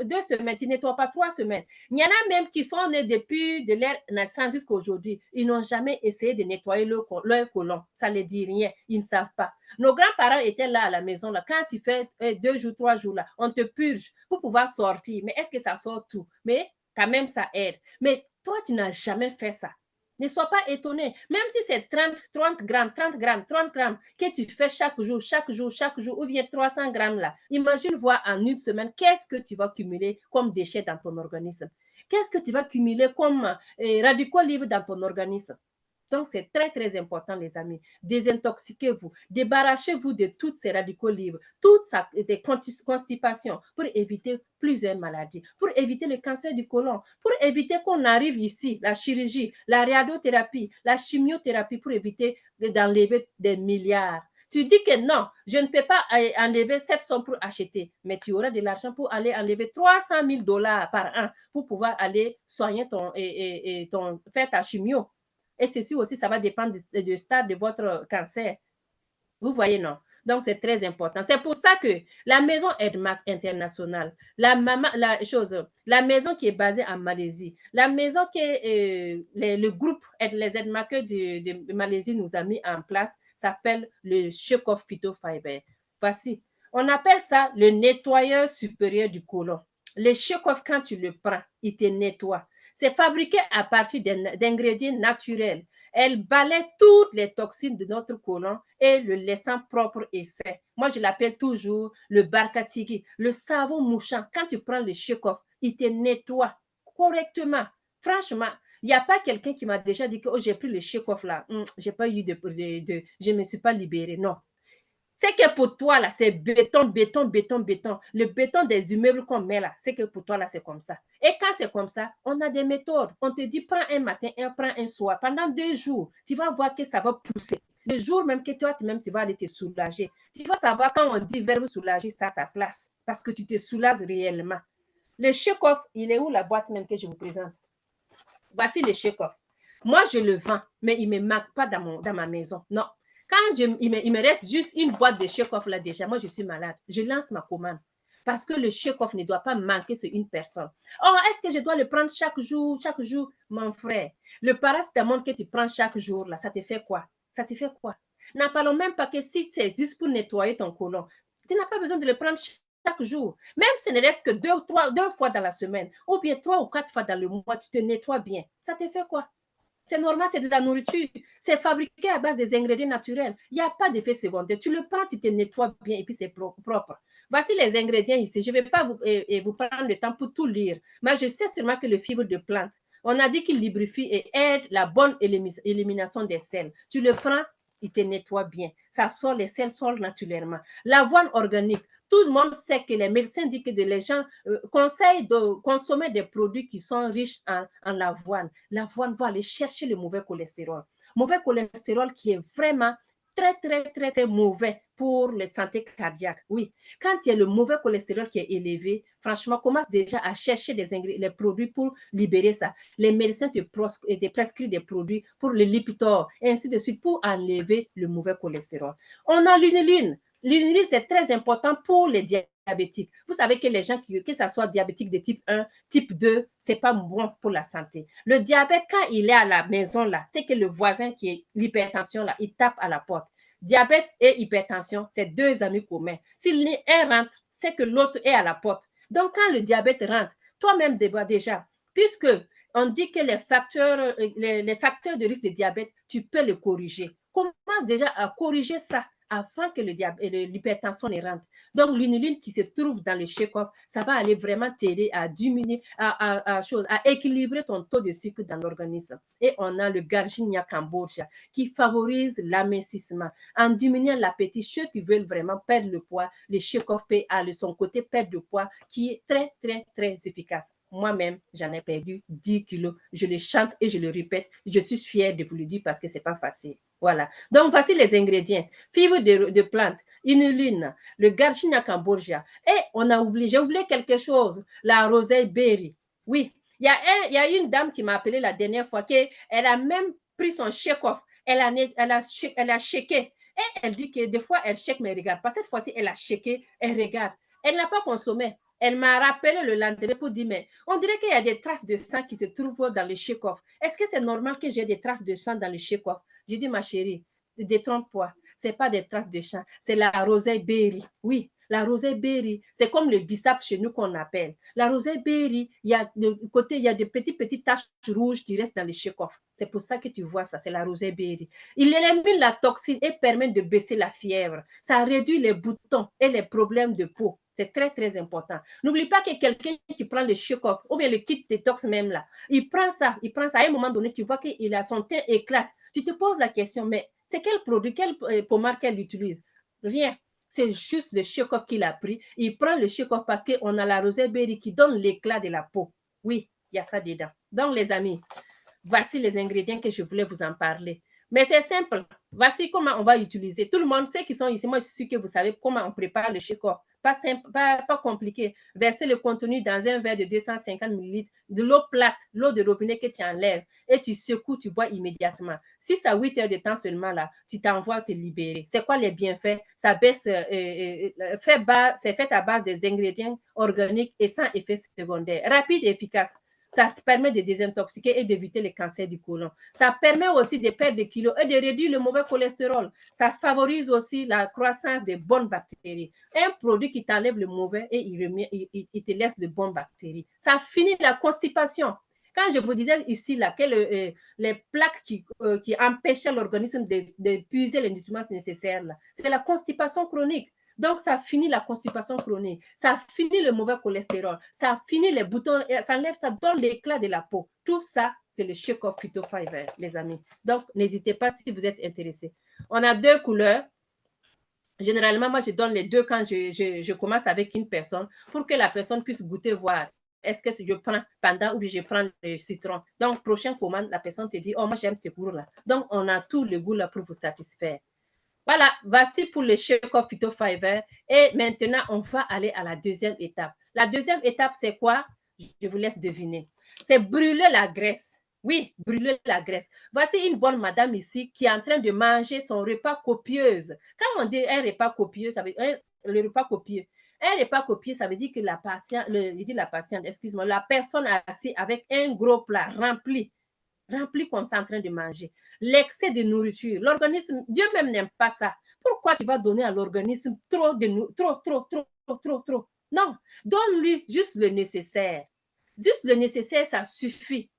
deux semaines, tu ne nettoies pas 3 semaines. Il y en a même qui sont nés depuis de leur naissance jusqu'à aujourd'hui. Ils n'ont jamais essayé de nettoyer leur côlon. Ça ne les dit rien. Ils ne savent pas. Nos grands-parents étaient là à la maison. Là. Quand tu fais 2 jours, 3 jours, là, on te purge pour pouvoir sortir. Mais est-ce que ça sort tout? Mais quand même, ça aide. Mais toi, tu n'as jamais fait ça. Ne sois pas étonné. Même si c'est 30 grammes que tu fais chaque jour, ou bien 300 grammes là. Imagine voir en une semaine, qu'est-ce que tu vas cumuler comme déchets dans ton organisme? Qu'est-ce que tu vas cumuler comme radicaux libres dans ton organisme? Donc, c'est très, très important, les amis. Désintoxiquez-vous, débarrassez-vous de toutes ces radicaux libres, toutes ces constipations pour éviter plusieurs maladies, pour éviter le cancer du côlon, pour éviter qu'on arrive ici, la chirurgie, la radiothérapie, la chimiothérapie, pour éviter d'enlever des milliards. Tu dis que non, je ne peux pas enlever cette somme pour acheter, mais tu auras de l'argent pour aller enlever 300 000 $ par an pour pouvoir aller soigner faire ta chimio. Et ceci aussi, ça va dépendre du stade de votre cancer. Vous voyez, non? Donc, c'est très important. C'est pour ça que la maison Edmark International, la maison qui est basée en Malaisie, la maison que le groupe, les Edmarkers de Malaisie nous a mis en place, s'appelle le Chekhov Phytofiber. Voici. On appelle ça le nettoyeur supérieur du côlon. Le Chekhov, quand tu le prends, il te nettoie. C'est fabriqué à partir d'ingrédients naturels. Elle balaie toutes les toxines de notre côlon et le laissant propre et sain. Moi, je l'appelle toujours le barkatigi, le savon mouchant. Quand tu prends le Chekhov, il te nettoie correctement. Franchement, il n'y a pas quelqu'un qui m'a déjà dit que oh, j'ai pris le Chekhov là, j'ai pas eu je ne me suis pas libérée. Non. C'est que pour toi, là, c'est béton. Le béton des immeubles qu'on met là, c'est que pour toi, là, c'est comme ça. Et quand c'est comme ça, on a des méthodes. On te dit, prends un matin et prends un soir. Pendant 2 jours, tu vas voir que ça va pousser. Le jour même que toi-même, tu vas aller te soulager. Tu vas savoir quand on dit verbe soulager, ça a sa place. Parce que tu te soulages réellement. Le Chekhov, il est où la boîte même que je vous présente? Voici le Chekhov. Moi, je le vends, mais il ne me manque pas dans ma maison. Non. Quand il me reste juste une boîte de Chekhov là déjà, moi je suis malade. Je lance ma commande parce que le Chekhov ne doit pas manquer sur une personne. Oh, est-ce que je dois le prendre chaque jour? Mon frère, le paracétamol que tu prends chaque jour là, ça te fait quoi? N'en parlons même pas que si c'est juste pour nettoyer ton côlon, tu n'as pas besoin de le prendre chaque jour. Même si ce ne reste que 2 fois dans la semaine, ou bien 3 ou 4 fois dans le mois, tu te nettoies bien. Ça te fait quoi? C'est normal, c'est de la nourriture. C'est fabriqué à base des ingrédients naturels. Il n'y a pas d'effet secondaire. Tu le prends, tu te nettoies bien et puis c'est propre. Voici les ingrédients ici. Je ne vais pas vous prendre le temps pour tout lire, mais je sais seulement que le fibre de plante, on a dit qu'il lubrifie et aide la bonne élimination des sels. Tu le prends, il te nettoie bien. Ça sort, les sels sortent naturellement. L'avoine organique, tout le monde sait que les médecins disent que les gens conseillent de consommer des produits qui sont riches en l'avoine. L'avoine va aller chercher le mauvais cholestérol. Mauvais cholestérol qui est vraiment très, très, très, très mauvais pour la santé cardiaque. Oui, quand il y a le mauvais cholestérol qui est élevé, franchement, commence déjà à chercher les produits pour libérer ça. Les médecins te prescrivent des produits pour le Lipitor, et ainsi de suite, pour enlever le mauvais cholestérol. On a l'inuline. L'inuline, c'est très important pour les diabétiques. Vous savez que les gens, que ce soit diabétique de type 1, type 2, c'est pas bon pour la santé. Le diabète, quand il est à la maison, là, c'est que le voisin qui est l'hypertension, là, il tape à la porte. Diabète et hypertension, c'est 2 amis communs. Si un rentre, c'est que l'autre est à la porte. Donc, quand le diabète rentre, toi-même déjà, puisque on dit que les facteurs de risque de diabète, tu peux les corriger. Commence déjà à corriger ça avant que l'hypertension ne rentre. Donc, l'inuline qui se trouve dans le Check-up, ça va aller vraiment t'aider à diminuer, à équilibrer ton taux de sucre dans l'organisme. Et on a le Garcinia cambogia qui favorise l'amincissement. En diminuant l'appétit, ceux qui veulent vraiment perdre le poids, le Check-up a de son côté perte de poids qui est très, très, très efficace. Moi-même, j'en ai perdu 10 kilos. Je le chante et je le répète. Je suis fière de vous le dire parce que ce n'est pas facile. Voilà. Donc, voici les ingrédients. Fibres de plantes, inuline, le Garcinia cambogia. Et j'ai oublié quelque chose, la rosée berry. Oui, il y a une dame qui m'a appelé la dernière fois qu'elle a même pris son shake-off. Elle a shaké. Et elle dit que des fois, elle shake, mais elle regarde pas. Cette fois-ci, elle a shaké, elle regarde. Elle n'a pas consommé. Elle m'a rappelé le lendemain pour dire, mais on dirait qu'il y a des traces de sang qui se trouvent dans le shake-off. Est-ce que c'est normal que j'ai des traces de sang dans le shake-off? J'ai dit, ma chérie, détrompe-toi. Ce n'est pas des traces de sang, c'est la rosée berry. Oui, la rosée berry, c'est comme le bissap chez nous qu'on appelle. La rosée berry, il y a des petites taches rouges qui restent dans le shake-off. C'est pour ça que tu vois ça, c'est la rosée berry. Il élimine la toxine et permet de baisser la fièvre. Ça réduit les boutons et les problèmes de peau. C'est très, très important. N'oublie pas que quelqu'un qui prend le shake-off ou bien le kit détox même là, il prend ça. À un moment donné, tu vois qu'il a son teint éclate. Tu te poses la question, mais c'est quel produit, quelle pommade qu'elle utilise? Rien. C'est juste le shake-off qu'il a pris. Il prend le shake-off parce qu'on a la rosée berry qui donne l'éclat de la peau. Oui, il y a ça dedans. Donc, les amis, voici les ingrédients que je voulais vous en parler. Mais c'est simple. Voici comment on va utiliser. Tout le monde sait qui sont ici. Moi, je suis sûre que vous savez comment on prépare le shake-off. Pas simple, pas compliqué. Versez le contenu dans un verre de 250 ml de l'eau plate, l'eau de robinet que tu enlèves et tu secoues, tu bois immédiatement. 6 à 8 heures de temps seulement là, tu t'envoies te libérer. C'est quoi les bienfaits? Ça baisse, c'est fait à base des ingrédients organiques et sans effet secondaire. Rapide et efficace. Ça permet de désintoxiquer et d'éviter les cancers du côlon. Ça permet aussi de perdre des kilos et de réduire le mauvais cholestérol. Ça favorise aussi la croissance des bonnes bactéries. Un produit qui t'enlève le mauvais et il te laisse de bonnes bactéries. Ça finit la constipation. Quand je vous disais ici là, que les plaques qui empêchaient l'organisme de puiser les nutriments nécessaires, c'est la constipation chronique. Donc, ça finit la constipation chronique, ça finit le mauvais cholestérol, ça finit les boutons, ça enlève, ça donne l'éclat de la peau. Tout ça, c'est le Shake-off Phyto Fiber, les amis. Donc, n'hésitez pas si vous êtes intéressés. On a 2 couleurs. Généralement, moi, je donne les 2 quand je commence avec une personne pour que la personne puisse goûter, voir. Est-ce que je prends panda ou je prends le citron? Donc, prochaine commande, la personne te dit, oh, moi, j'aime ce goût-là. Donc, on a tout le goût là pour vous satisfaire. Voilà, voici pour le Shake-off Phyto Fiber. Et maintenant, on va aller à la deuxième étape. La deuxième étape, c'est quoi? Je vous laisse deviner. C'est brûler la graisse. Oui, brûler la graisse. Voici une bonne madame ici qui est en train de manger son repas copieuse. Quand on dit un repas copieux, ça veut dire le repas copieux. Un repas copieux, ça veut dire que la personne assise avec un gros plat rempli comme ça en train de manger. L'excès de nourriture, l'organisme, Dieu même n'aime pas ça. Pourquoi tu vas donner à l'organisme trop? Non, donne-lui juste le nécessaire. Juste le nécessaire, ça suffit.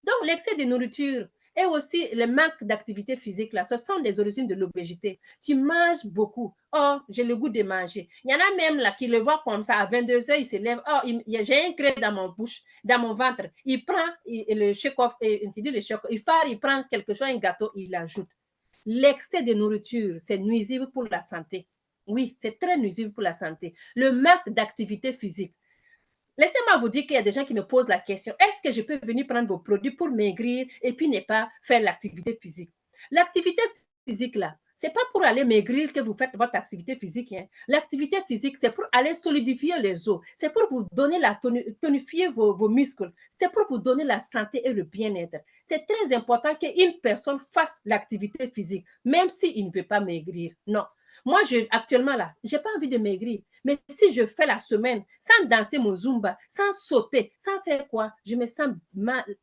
Donc, l'excès de nourriture et aussi le manque d'activité physique, là, ce sont les origines de l'obésité. Tu manges beaucoup. Oh, j'ai le goût de manger. Il y en a même là qui le voient comme ça, à 22 heures, il se lève. Oh, j'ai un creux dans mon bouche, dans mon ventre. Il prend le shake-off, il part, il prend quelque chose, un gâteau, il l'ajoute. L'excès de nourriture, c'est nuisible pour la santé. Oui, c'est très nuisible pour la santé. Le manque d'activité physique. Laissez-moi vous dire qu'il y a des gens qui me posent la question, est-ce que je peux venir prendre vos produits pour maigrir et puis ne pas faire l'activité physique? L'activité physique, là, ce n'est pas pour aller maigrir que vous faites votre activité physique. Hein. L'activité physique, c'est pour aller solidifier les os. C'est pour vous donner tonifier vos muscles. C'est pour vous donner la santé et le bien-être. C'est très important qu'une personne fasse l'activité physique, même s'il ne veut pas maigrir. Non. Moi, actuellement, là, je n'ai pas envie de maigrir. Mais si je fais la semaine sans danser mon Zumba, sans sauter, sans faire quoi, je me sens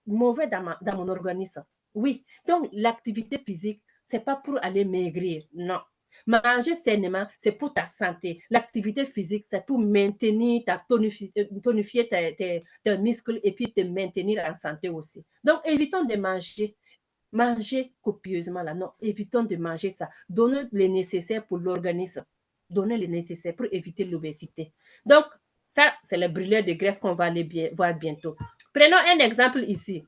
mauvais dans mon organisme. Oui, donc l'activité physique, ce n'est pas pour aller maigrir, non. Manger sainement, c'est pour ta santé. L'activité physique, c'est pour maintenir tonifier tes muscles et puis te maintenir en santé aussi. Donc, évitons de manger copieusement là. Non, évitons de manger ça. Donnez le nécessaire pour l'organisme. Donnez le nécessaire pour éviter l'obésité. Donc, ça, c'est le brûleur de graisse qu'on va aller voir bientôt. Prenons un exemple ici.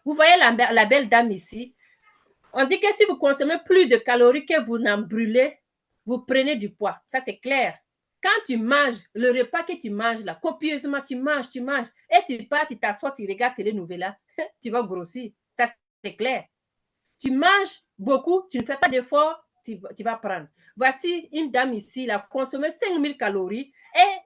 Vous voyez la belle dame ici. On dit que si vous consommez plus de calories que vous n'en brûlez, vous prenez du poids. Ça, c'est clair. Quand tu manges, le repas que tu manges là, copieusement, tu manges, et tu pars, tu t'assois, tu regardes les nouvelles, tu vas grossir. Ça, c'est clair. Tu manges beaucoup, tu ne fais pas d'effort, tu vas prendre. Voici une dame ici, elle a consommé 5000 calories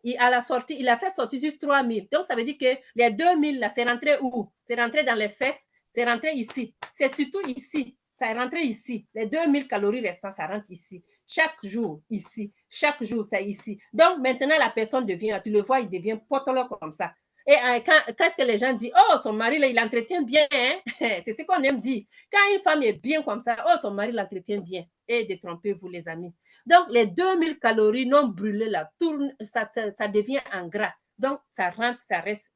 et à la sortie, il a fait sortir juste 3000. Donc, ça veut dire que les 2000 là, c'est rentré où? C'est rentré dans les fesses, c'est rentré ici. C'est surtout ici. Ça est rentré ici. Les 2000 calories restantes, ça rentre ici. Chaque jour, ici. Chaque jour, c'est ici. Donc, maintenant, la personne devient, tu le vois, il devient potolo comme ça. Et quand est-ce que les gens disent, oh, son mari, là, il l'entretient bien, hein? C'est ce qu'on aime dire. Quand une femme est bien comme ça, oh, son mari l'entretient bien. Et détrompez-vous, les amis. Donc, les 2000 calories non brûlées, là, ça devient en gras. Donc, ça rentre, ça reste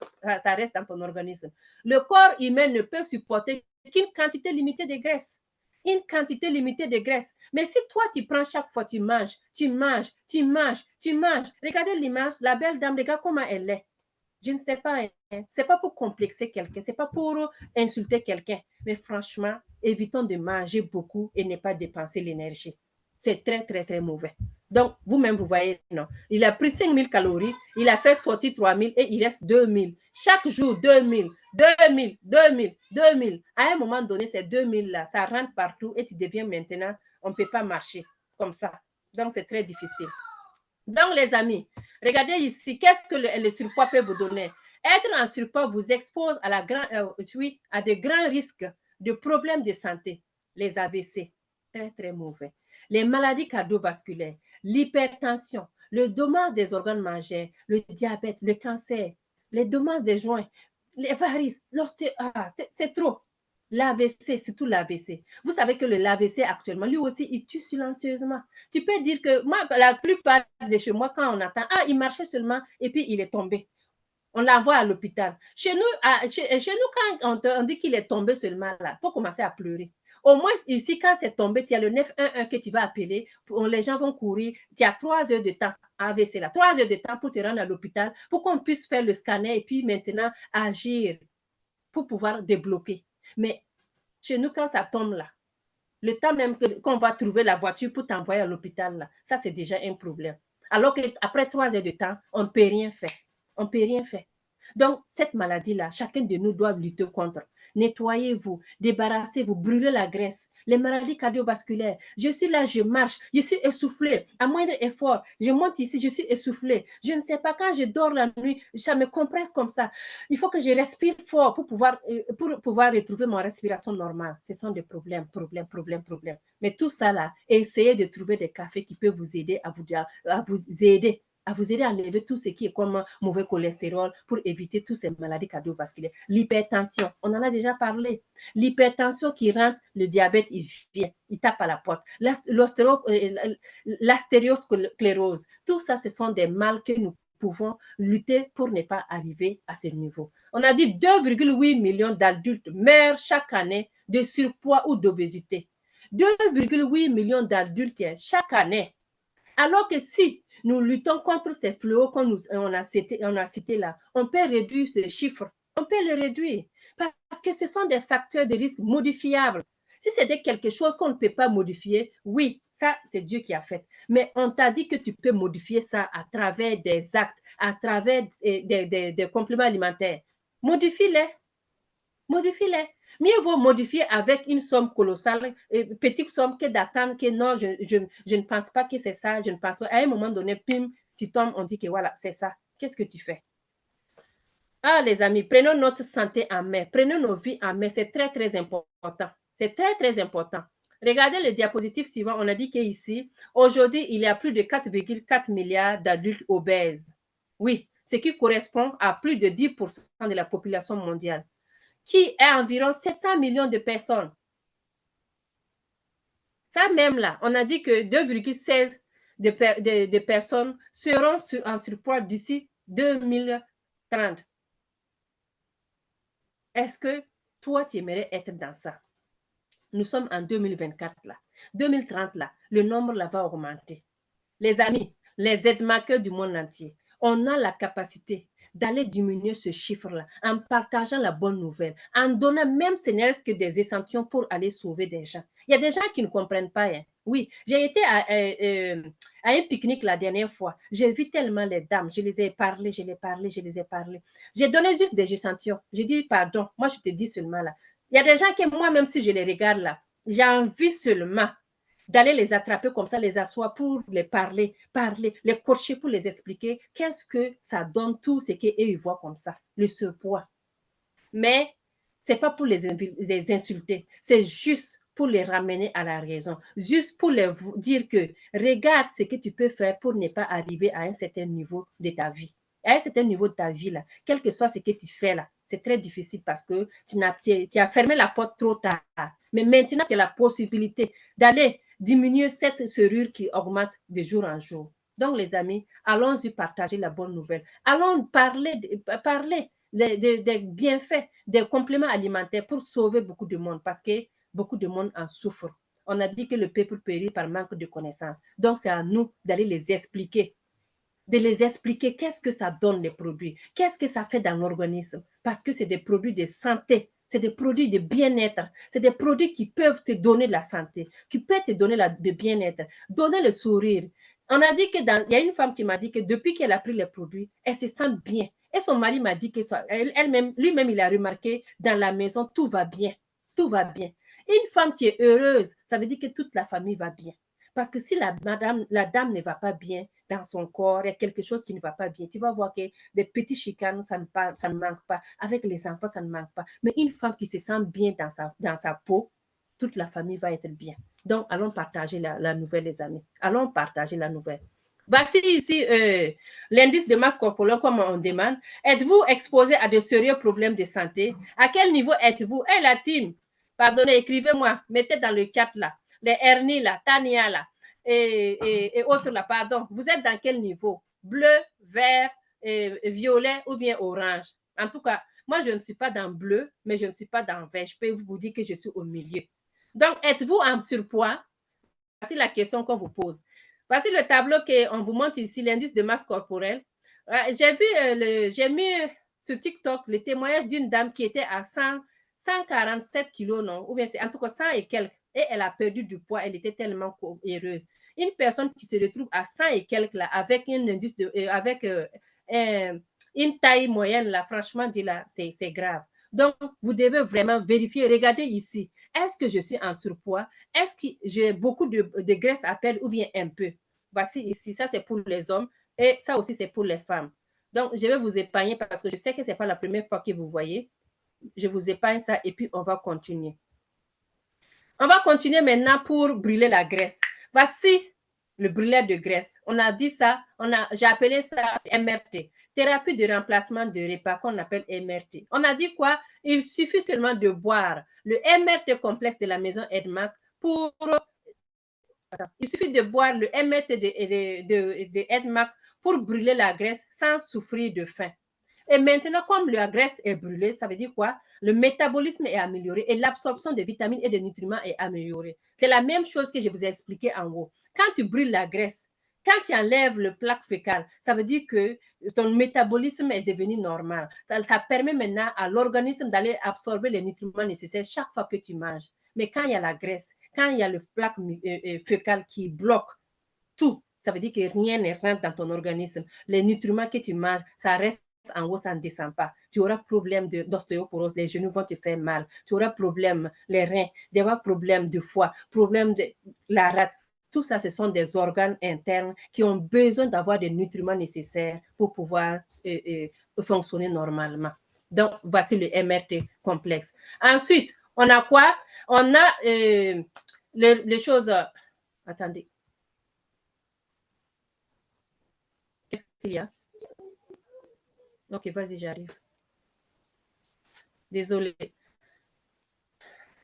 dans ton organisme. Le corps humain ne peut supporter qu'une quantité limitée de graisse. Une quantité limitée de graisse. Mais si toi, tu prends chaque fois, tu manges. Regardez l'image, la belle dame, regarde comment elle est. Je ne sais pas, hein. C'est pas pour complexer quelqu'un, c'est pas pour insulter quelqu'un. Mais franchement, évitons de manger beaucoup et ne pas dépenser l'énergie. C'est très, très, très mauvais. Donc, vous-même, vous voyez, non. Il a pris 5000 calories, il a fait sortir 3000 et il reste 2000. Chaque jour, 2000. À un moment donné, ces 2000-là, ça rentre partout et tu deviens maintenant, on ne peut pas marcher comme ça. Donc, c'est très difficile. Donc, les amis, regardez ici, qu'est-ce que le surpoids peut vous donner? Être en surpoids vous expose à de grands risques de problèmes de santé. Les AVC, très, très mauvais. Les maladies cardiovasculaires, l'hypertension, le dommage des organes majeurs, le diabète, le cancer, les dommages des joints, les varices, c'est trop. L'AVC, surtout l'AVC. Vous savez que l'AVC actuellement, lui aussi, il tue silencieusement. Tu peux dire que moi, la plupart de chez moi, quand on attend, il marchait seulement et puis il est tombé. On l'envoie à l'hôpital. Chez nous, quand on dit qu'il est tombé seulement là, il faut commencer à pleurer. Au moins, ici, quand c'est tombé, tu as le 911 que tu vas appeler. Les gens vont courir. Tu as 3 heures de temps à AVC là. 3 heures de temps pour te rendre à l'hôpital, pour qu'on puisse faire le scanner et puis maintenant agir pour pouvoir débloquer. Mais chez nous, quand ça tombe là, le temps même qu'on va trouver la voiture pour t'envoyer à l'hôpital, là, ça, c'est déjà un problème. Alors qu'après 3 heures de temps, on ne peut rien faire. On ne peut rien faire. Donc, cette maladie-là, chacun de nous doit lutter contre. Nettoyez-vous, débarrassez-vous, brûlez la graisse, les maladies cardiovasculaires. Je suis là, je marche, je suis essoufflée. À moindre effort, je monte ici, je suis essoufflée. Je ne sais pas, quand je dors la nuit, ça me compresse comme ça. Il faut que je respire fort pour pouvoir retrouver mon respiration normale. Ce sont des problèmes. Mais tout ça là, essayez de trouver des cafés qui peuvent vous aider à vous aider à enlever tout ce qui est comme mauvais cholestérol pour éviter toutes ces maladies cardiovasculaires. L'hypertension, on en a déjà parlé. L'hypertension qui rentre, le diabète, il vient, il tape à la porte. L'astériosclérose, tout ça, ce sont des mal que nous pouvons lutter pour ne pas arriver à ce niveau. On a dit 2,8 millions d'adultes meurent chaque année de surpoids ou d'obésité. 2,8 millions d'adultes chaque année. Alors que si nous luttons contre ces fléaux qu'on a cité là, on peut réduire ce chiffre. On peut le réduire parce que ce sont des facteurs de risque modifiables. Si c'était quelque chose qu'on ne peut pas modifier, oui, ça, c'est Dieu qui a fait. Mais on t'a dit que tu peux modifier ça à travers des actes, à travers des compléments alimentaires. Modifie-les. Mieux vaut modifier avec une somme colossale, petite somme, que d'attendre que non, je ne pense pas que c'est ça, je ne pense pas. À un moment donné, pim, tu tombes, on dit que voilà, c'est ça. Qu'est-ce que tu fais? Ah, les amis, prenons notre santé en main, prenons nos vies en main, c'est très, très important. C'est très, très important. Regardez le diapositive suivant, on a dit qu'ici, aujourd'hui, il y a plus de 4,4 milliards d'adultes obèses. Oui, ce qui correspond à plus de 10% de la population mondiale, qui est environ 700 millions de personnes. Ça même là, on a dit que 2,16 de personnes seront en surpoids d'ici 2030. Est-ce que toi, tu aimerais être dans ça? Nous sommes en 2024 là. 2030 là, le nombre là va augmenter. Les amis, les aides-makers du monde entier, on a la capacité d'aller diminuer ce chiffre-là en partageant la bonne nouvelle, en donnant même ce n'est que des échantillons pour aller sauver des gens. Il y a des gens qui ne comprennent pas. Hein. Oui, j'ai été à un pique-nique la dernière fois. J'ai vu tellement les dames. Je les ai parlé, je les ai parlé. J'ai donné juste des échantillons. J'ai dit, pardon, moi je te dis seulement là. Il y a des gens que moi, même si je les regarde là, j'ai envie seulement d'aller les attraper comme ça, les asseoir pour les parler, les coacher pour les expliquer qu'est-ce que ça donne tout ce qu'eux ils voient comme ça, le surpoids. Mais c'est pas pour les insulter, c'est juste pour les ramener à la raison, juste pour leur dire que regarde ce que tu peux faire pour ne pas arriver à un certain niveau de ta vie. À un certain niveau de ta vie, là, quel que soit ce que tu fais là, c'est très difficile parce que tu as fermé la porte trop tard. Mais maintenant, tu as la possibilité d'aller diminuer cette serrure qui augmente de jour en jour. Donc, les amis, allons-y partager la bonne nouvelle. Allons parler des bienfaits, des compléments alimentaires pour sauver beaucoup de monde parce que beaucoup de monde en souffre. On a dit que le peuple périt par manque de connaissances. Donc, c'est à nous d'aller les expliquer, de les expliquer qu'est-ce que ça donne les produits, qu'est-ce que ça fait dans l'organisme, parce que c'est des produits de santé, c'est des produits de bien-être, c'est des produits qui peuvent te donner la santé, qui peuvent te donner le bien-être, donner le sourire. On a dit que il y a une femme qui m'a dit que depuis qu'elle a pris les produits, elle se sent bien. Et son mari m'a dit que elle-même, lui-même, il a remarqué dans la maison, tout va bien, tout va bien. Une femme qui est heureuse, ça veut dire que toute la famille va bien. Parce que si la dame ne va pas bien dans son corps, il y a quelque chose qui ne va pas bien, tu vas voir que des petits chicanes, ça ne manque pas. Avec les enfants, ça ne manque pas. Mais une femme qui se sent bien dans sa peau, toute la famille va être bien. Donc, allons partager la nouvelle, les amis. Allons partager la nouvelle. Voici ici l'indice de masse corporelle, comme on demande. Êtes-vous exposé à de sérieux problèmes de santé? À quel niveau êtes-vous? Hey, la team, pardonnez, écrivez-moi, mettez dans le chat là. Les hernies là, Tania là, et autres là, pardon. Vous êtes dans quel niveau? Bleu, vert, violet ou bien orange? En tout cas, moi, je ne suis pas dans bleu, mais je ne suis pas dans vert. Je peux vous dire que je suis au milieu. Donc, êtes-vous en surpoids? Voici la question qu'on vous pose. Voici le tableau qu'on vous montre ici, l'indice de masse corporelle. J'ai mis sur TikTok le témoignage d'une dame qui était à 147 kilos, non? Ou bien c'est en tout cas 100 et quelques. Et elle a perdu du poids, elle était tellement heureuse. Une personne qui se retrouve à 100 et quelques là, avec un indice avec une taille moyenne là, franchement, dit là, c'est grave. Donc, vous devez vraiment vérifier. Regardez ici. Est-ce que je suis en surpoids? Est-ce que j'ai beaucoup de graisse à perdre ou bien un peu? Voici ici, ça c'est pour les hommes et ça aussi c'est pour les femmes. Donc, je vais vous épargner parce que je sais que ce n'est pas la première fois que vous voyez. Je vous épargne ça et puis on va continuer. On va continuer maintenant pour brûler la graisse. Voici le brûleur de graisse. On a dit ça, j'ai appelé ça MRT, thérapie de remplacement de repas qu'on appelle MRT. On a dit quoi? Il suffit seulement de boire le MRT complexe de la maison Edmac pour... Il suffit de boire le MRT de Edmac pour brûler la graisse sans souffrir de faim. Et maintenant, comme la graisse est brûlée, ça veut dire quoi? Le métabolisme est amélioré et l'absorption des vitamines et des nutriments est améliorée. C'est la même chose que je vous ai expliqué en haut. Quand tu brûles la graisse, quand tu enlèves le plaque fécale, ça veut dire que ton métabolisme est devenu normal. Ça permet maintenant à l'organisme d'aller absorber les nutriments nécessaires chaque fois que tu manges. Mais quand il y a la graisse, quand il y a le plaque fécale qui bloque tout, ça veut dire que rien ne rentre dans ton organisme. Les nutriments que tu manges, ça reste en haut, ça ne descend pas. Tu auras problème d'ostéoporose, les genoux vont te faire mal. Tu auras problème, les reins, tu auras problème de foie, problème de la rate. Tout ça, ce sont des organes internes qui ont besoin d'avoir des nutriments nécessaires pour pouvoir fonctionner normalement. Donc, voici le MRT complexe. Ensuite, on a quoi? On a les choses... attendez. Qu'est-ce qu'il y a? Ok, vas-y, j'arrive. Désolée.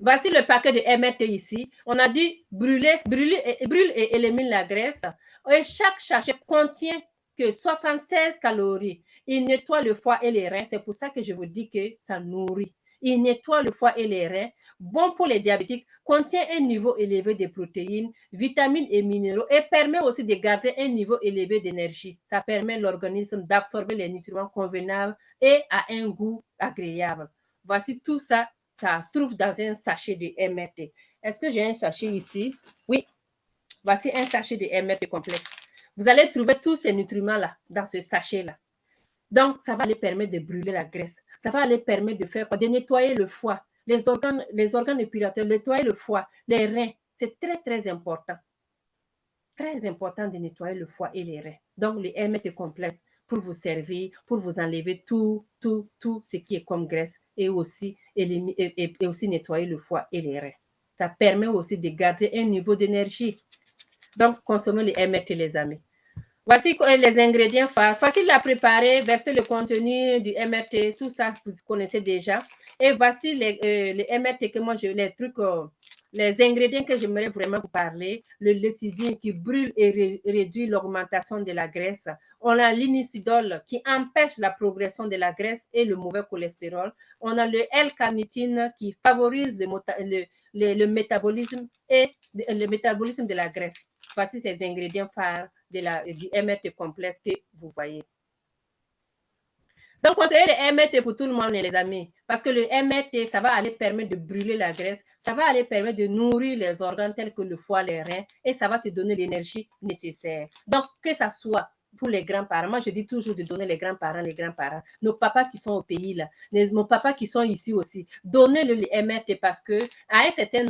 Voici le paquet de MRT ici. On a dit brûle et élimine la graisse. Et chaque sachet contient que 76 calories. Il nettoie le foie et les reins. C'est pour ça que je vous dis que ça nourrit. Il nettoie le foie et les reins. Bon pour les diabétiques. Contient un niveau élevé de protéines, vitamines et minéraux et permet aussi de garder un niveau élevé d'énergie. Ça permet à l'organisme d'absorber les nutriments convenables et à un goût agréable. Voici tout ça. Ça trouve dans un sachet de MRT. Est-ce que j'ai un sachet ici? Oui. Voici un sachet de MRT complet. Vous allez trouver tous ces nutriments-là dans ce sachet-là. Donc, ça va les permettre de brûler la graisse. Ça va les permettre de faire quoi? De nettoyer le foie, les organes épurateurs, nettoyer le foie, les reins. C'est très, très important. Très important de nettoyer le foie et les reins. Donc, le MRT complexe pour vous servir, pour vous enlever tout ce qui est comme graisse et aussi nettoyer le foie et les reins. Ça permet aussi de garder un niveau d'énergie. Donc, consommez le MRT, les amis. Voici les ingrédients phares. Facile à préparer, verser le contenu du MRT, tout ça, vous connaissez déjà. Et voici les MRT que moi, les ingrédients que j'aimerais vraiment vous parler. Le lécidine qui brûle et réduit l'augmentation de la graisse. On a l'inisidol qui empêche la progression de la graisse et le mauvais cholestérol. On a le L-carnitine qui favorise le métabolisme et le métabolisme de la graisse. Voici ces ingrédients phares du MRT complexe que vous voyez. Donc, conseiller le MRT pour tout le monde, les amis, parce que le MRT, ça va aller permettre de brûler la graisse, ça va aller permettre de nourrir les organes tels que le foie, les reins, et ça va te donner l'énergie nécessaire. Donc, que ça soit pour les grands-parents, moi je dis toujours de donner les grands-parents, nos papas qui sont au pays là, nos papas qui sont ici aussi, donnez-le MRT parce que à un certain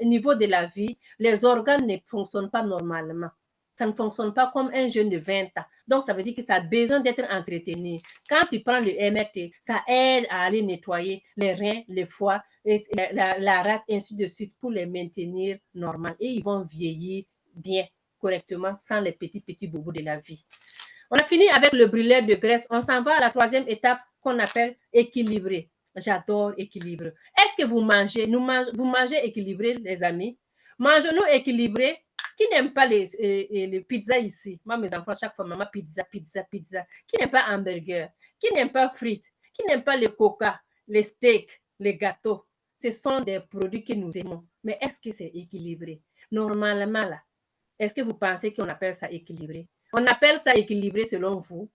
niveau de la vie, les organes ne fonctionnent pas normalement. Ça ne fonctionne pas comme un jeune de 20 ans. Donc, ça veut dire que ça a besoin d'être entretenu. Quand tu prends le MRT, ça aide à aller nettoyer les reins, le foie, la rate, ainsi de suite, pour les maintenir normales. Et ils vont vieillir bien, correctement, sans les petits bobos de la vie. On a fini avec le brûleur de graisse. On s'en va à la troisième étape qu'on appelle équilibré. J'adore équilibré. Est-ce que vous mangez? Vous mangez équilibré, les amis? Mangeons-nous équilibré? Qui n'aime pas les pizzas ici? Moi, mes enfants, chaque fois, maman, pizza. Qui n'aime pas hamburger? Qui n'aime pas frites? Qui n'aime pas le coca, les steaks, les gâteaux? Ce sont des produits que nous aimons. Mais est-ce que c'est équilibré? Normalement, là, est-ce que vous pensez qu'on appelle ça équilibré? On appelle ça équilibré selon vous?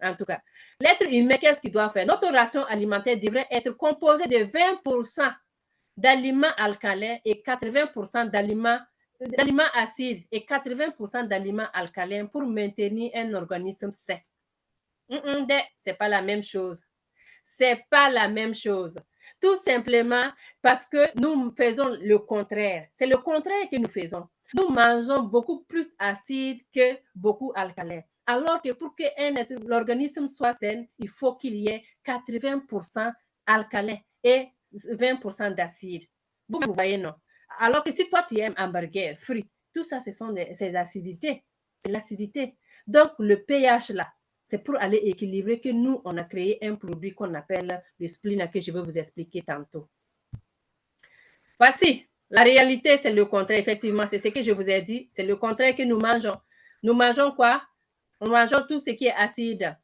En tout cas, l'être humain, qu'est-ce qu'il doit faire? Notre ration alimentaire devrait être composée de 20% d'aliments alcalins et 80% d'aliments acides et 80% d'aliments alcalins pour maintenir un organisme sain. C'est pas la même chose. C'est pas la même chose. Tout simplement parce que nous faisons le contraire. C'est le contraire que nous faisons. Nous mangeons beaucoup plus acide que beaucoup alcalin. Alors que pour que l'organisme soit sain, il faut qu'il y ait 80% alcalin et 20% d'acide. Vous voyez, non? Alors que si toi, tu aimes hamburger, frites, tout ça, ce sont ces acidités. C'est l'acidité. Donc, le pH là, c'est pour aller équilibrer que nous, on a créé un produit qu'on appelle le spleen que je vais vous expliquer tantôt. Voici, la réalité, c'est le contraire. Effectivement, c'est ce que je vous ai dit. C'est le contraire que nous mangeons. Nous mangeons quoi? Nous mangeons tout ce qui est acide.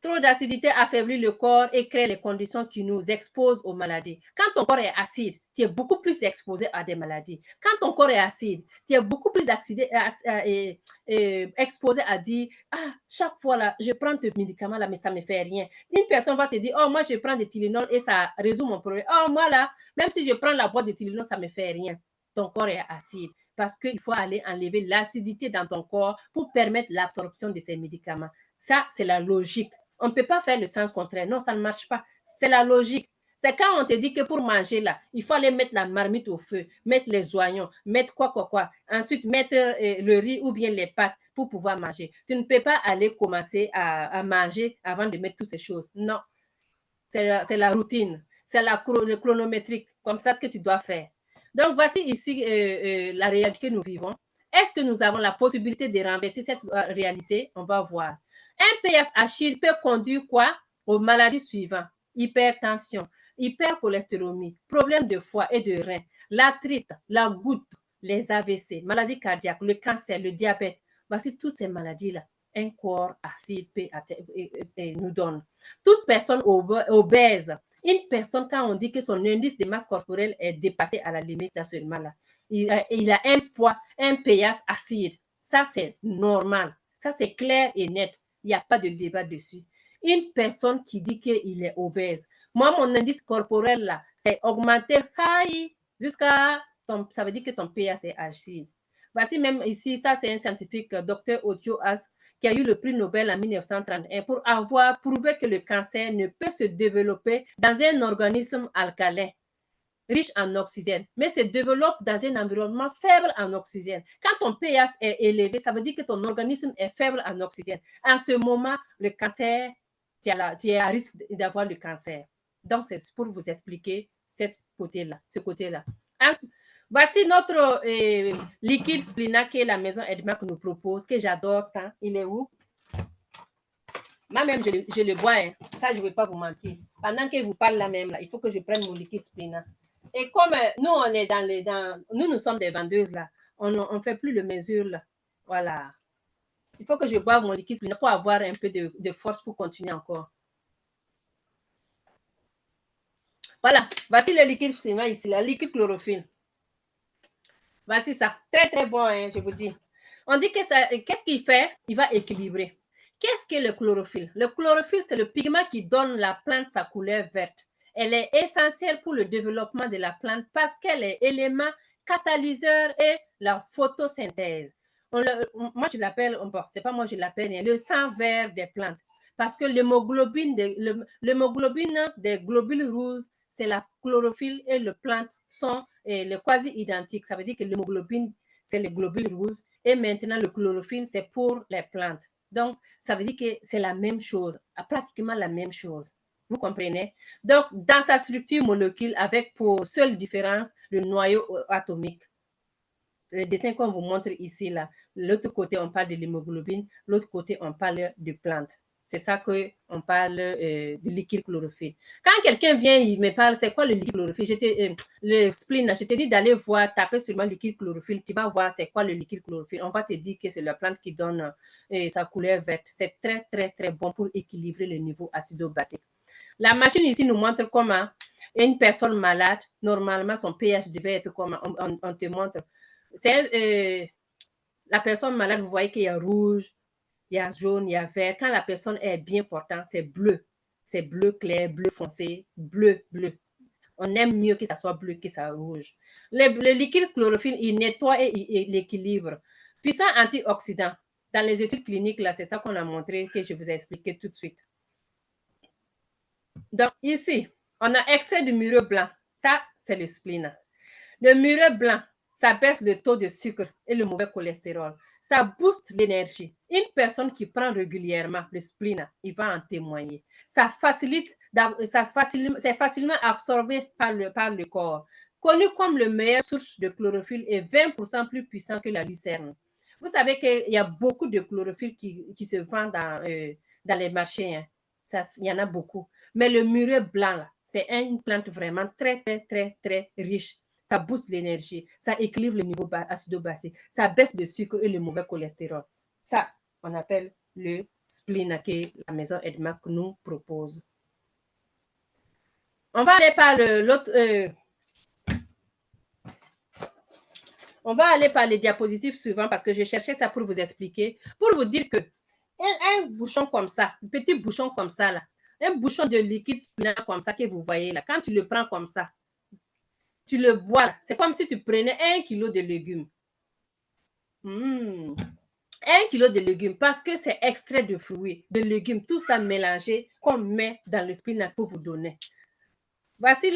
Trop d'acidité affaiblit le corps et crée les conditions qui nous exposent aux maladies. Quand ton corps est acide, tu es beaucoup plus exposé à des maladies. Quand ton corps est acide, tu es beaucoup plus exposé à dire « Ah, chaque fois, là, je prends ce médicament-là, mais ça ne me fait rien. » Une personne va te dire « Oh, moi, je prends des Tylenol et ça résout mon problème. Oh, moi, là, même si je prends la boîte de Tylenol, ça ne me fait rien. » Ton corps est acide parce qu'il faut aller enlever l'acidité dans ton corps pour permettre l'absorption de ces médicaments. Ça, c'est la logique. On ne peut pas faire le sens contraire. Non, ça ne marche pas. C'est la logique. C'est quand on te dit que pour manger là, il faut aller mettre la marmite au feu, mettre les oignons, mettre quoi. Ensuite, mettre le riz ou bien les pâtes pour pouvoir manger. Tu ne peux pas aller commencer à manger avant de mettre toutes ces choses. Non. C'est la routine. C'est le chronométrique. Comme ça que tu dois faire. Donc, voici ici la réalité que nous vivons. Est-ce que nous avons la possibilité de renverser cette réalité? On va voir. Un pH acide peut conduire quoi? Aux maladies suivantes. Hypertension, hypercholestérolémie, problème de foie et de rein, l'arthrite, la goutte, les AVC, maladies cardiaques, le cancer, le diabète. Voici toutes ces maladies-là. Un corps acide nous donne. Toute personne obèse, une personne, quand on dit que son indice de masse corporelle est dépassé à la limite à ce mal-là, il a un poids, un pH acide. Ça, c'est normal. Ça, c'est clair et net. Il n'y a pas de débat dessus. Une personne qui dit qu'il est obèse, moi, mon indice corporel, là, c'est augmenté jusqu'à, ça veut dire que ton pH est acide. Voici même ici, ça, c'est un scientifique, Dr. Ojo As, qui a eu le prix Nobel en 1931 pour avoir prouvé que le cancer ne peut se développer dans un organisme alcalin riche en oxygène, mais se développe dans un environnement faible en oxygène. Quand ton pH est élevé, ça veut dire que ton organisme est faible en oxygène. En ce moment, le cancer, tu es à risque d'avoir le cancer. Donc, c'est pour vous expliquer ce côté-là. Voici notre liquide splina que la maison Edmark nous propose, que j'adore tant. Il est où? Moi-même, je le bois. Hein. Ça, je ne vais pas vous mentir. Pendant que vous parlez là même, là, il faut que je prenne mon liquide splina. Et comme nous, on est nous sommes des vendeuses, là. On ne fait plus de mesures, là. Voilà. Il faut que je boive mon liquide splina pour avoir un peu de force pour continuer encore. Voilà. Voici le liquide splina ici, le liquide chlorophylle. Voici ça. Très, très bon, hein, je vous dis. On dit que ça, qu'est-ce qu'il fait? Il va équilibrer. Qu'est-ce que le chlorophylle? Le chlorophylle, c'est le pigment qui donne à la plante sa couleur verte. Elle est essentielle pour le développement de la plante parce qu'elle est élément catalyseur et la photosynthèse. Moi, je l'appelle, bon, c'est pas moi, je l'appelle le sang vert des plantes. Parce que l'hémoglobine des globules rouges, c'est la chlorophylle et le plante sont quasi identiques. Ça veut dire que l'hémoglobine, c'est les globules rouges et maintenant le chlorophylle, c'est pour les plantes. Donc, ça veut dire que c'est la même chose, pratiquement la même chose. Vous comprenez? Donc, dans sa structure molécule, avec pour seule différence le noyau atomique. Le dessin qu'on vous montre ici, là, l'autre côté, on parle de l'hémoglobine, l'autre côté, on parle de plantes. C'est ça qu'on parle du liquide chlorophylle. Quand quelqu'un vient, il me parle, c'est quoi le liquide chlorophylle? Le spleen, je te dis d'aller voir, taper sur le liquide chlorophylle, tu vas voir c'est quoi le liquide chlorophylle. On va te dire que c'est la plante qui donne sa couleur verte. C'est très, très, très bon pour équilibrer le niveau acido-basique. La machine ici nous montre comment une personne malade, normalement, son pH devait être comment. On te montre. C'est la personne malade, vous voyez qu'il y a rouge, il y a jaune, il y a vert. Quand la personne est bien portante, c'est bleu. C'est bleu clair, bleu foncé, bleu, bleu. On aime mieux que ça soit bleu que ça rouge. Le liquide chlorophylle, il nettoie et il équilibre. Puissant antioxydant. Dans les études cliniques, là, c'est ça qu'on a montré, que je vous ai expliqué tout de suite. Donc, ici, on a extrait du mureux blanc. Ça, c'est le spleen. Le mureux blanc, ça baisse le taux de sucre et le mauvais cholestérol. Ça booste l'énergie. Une personne qui prend régulièrement le spleen, il va en témoigner. C'est facilement absorbé par le corps. Connu comme le meilleur source de chlorophylle et 20% plus puissant que la lucerne. Vous savez qu'il y a beaucoup de chlorophylle qui se vend dans les marchés. Hein. Il y en a beaucoup. Mais le mureux blanc, c'est une plante vraiment très, très, très, très riche. Ça booste l'énergie, ça équilibre le niveau acido-basique, ça baisse le sucre et le mauvais cholestérol. Ça, on appelle le spleen que la maison Edmark nous propose. On va aller par l'autre. On va aller par les diapositives suivantes parce que je cherchais ça pour vous expliquer, pour vous dire que un bouchon comme ça, un petit bouchon comme ça, là, un bouchon de liquide spleen comme ça que vous voyez là, quand tu le prends comme ça, tu le bois, c'est comme si tu prenais 1 kilo de légumes. 1 kilo de légumes parce que c'est extrait de fruits, de légumes, tout ça mélangé qu'on met dans le spleen pour vous donner. Voici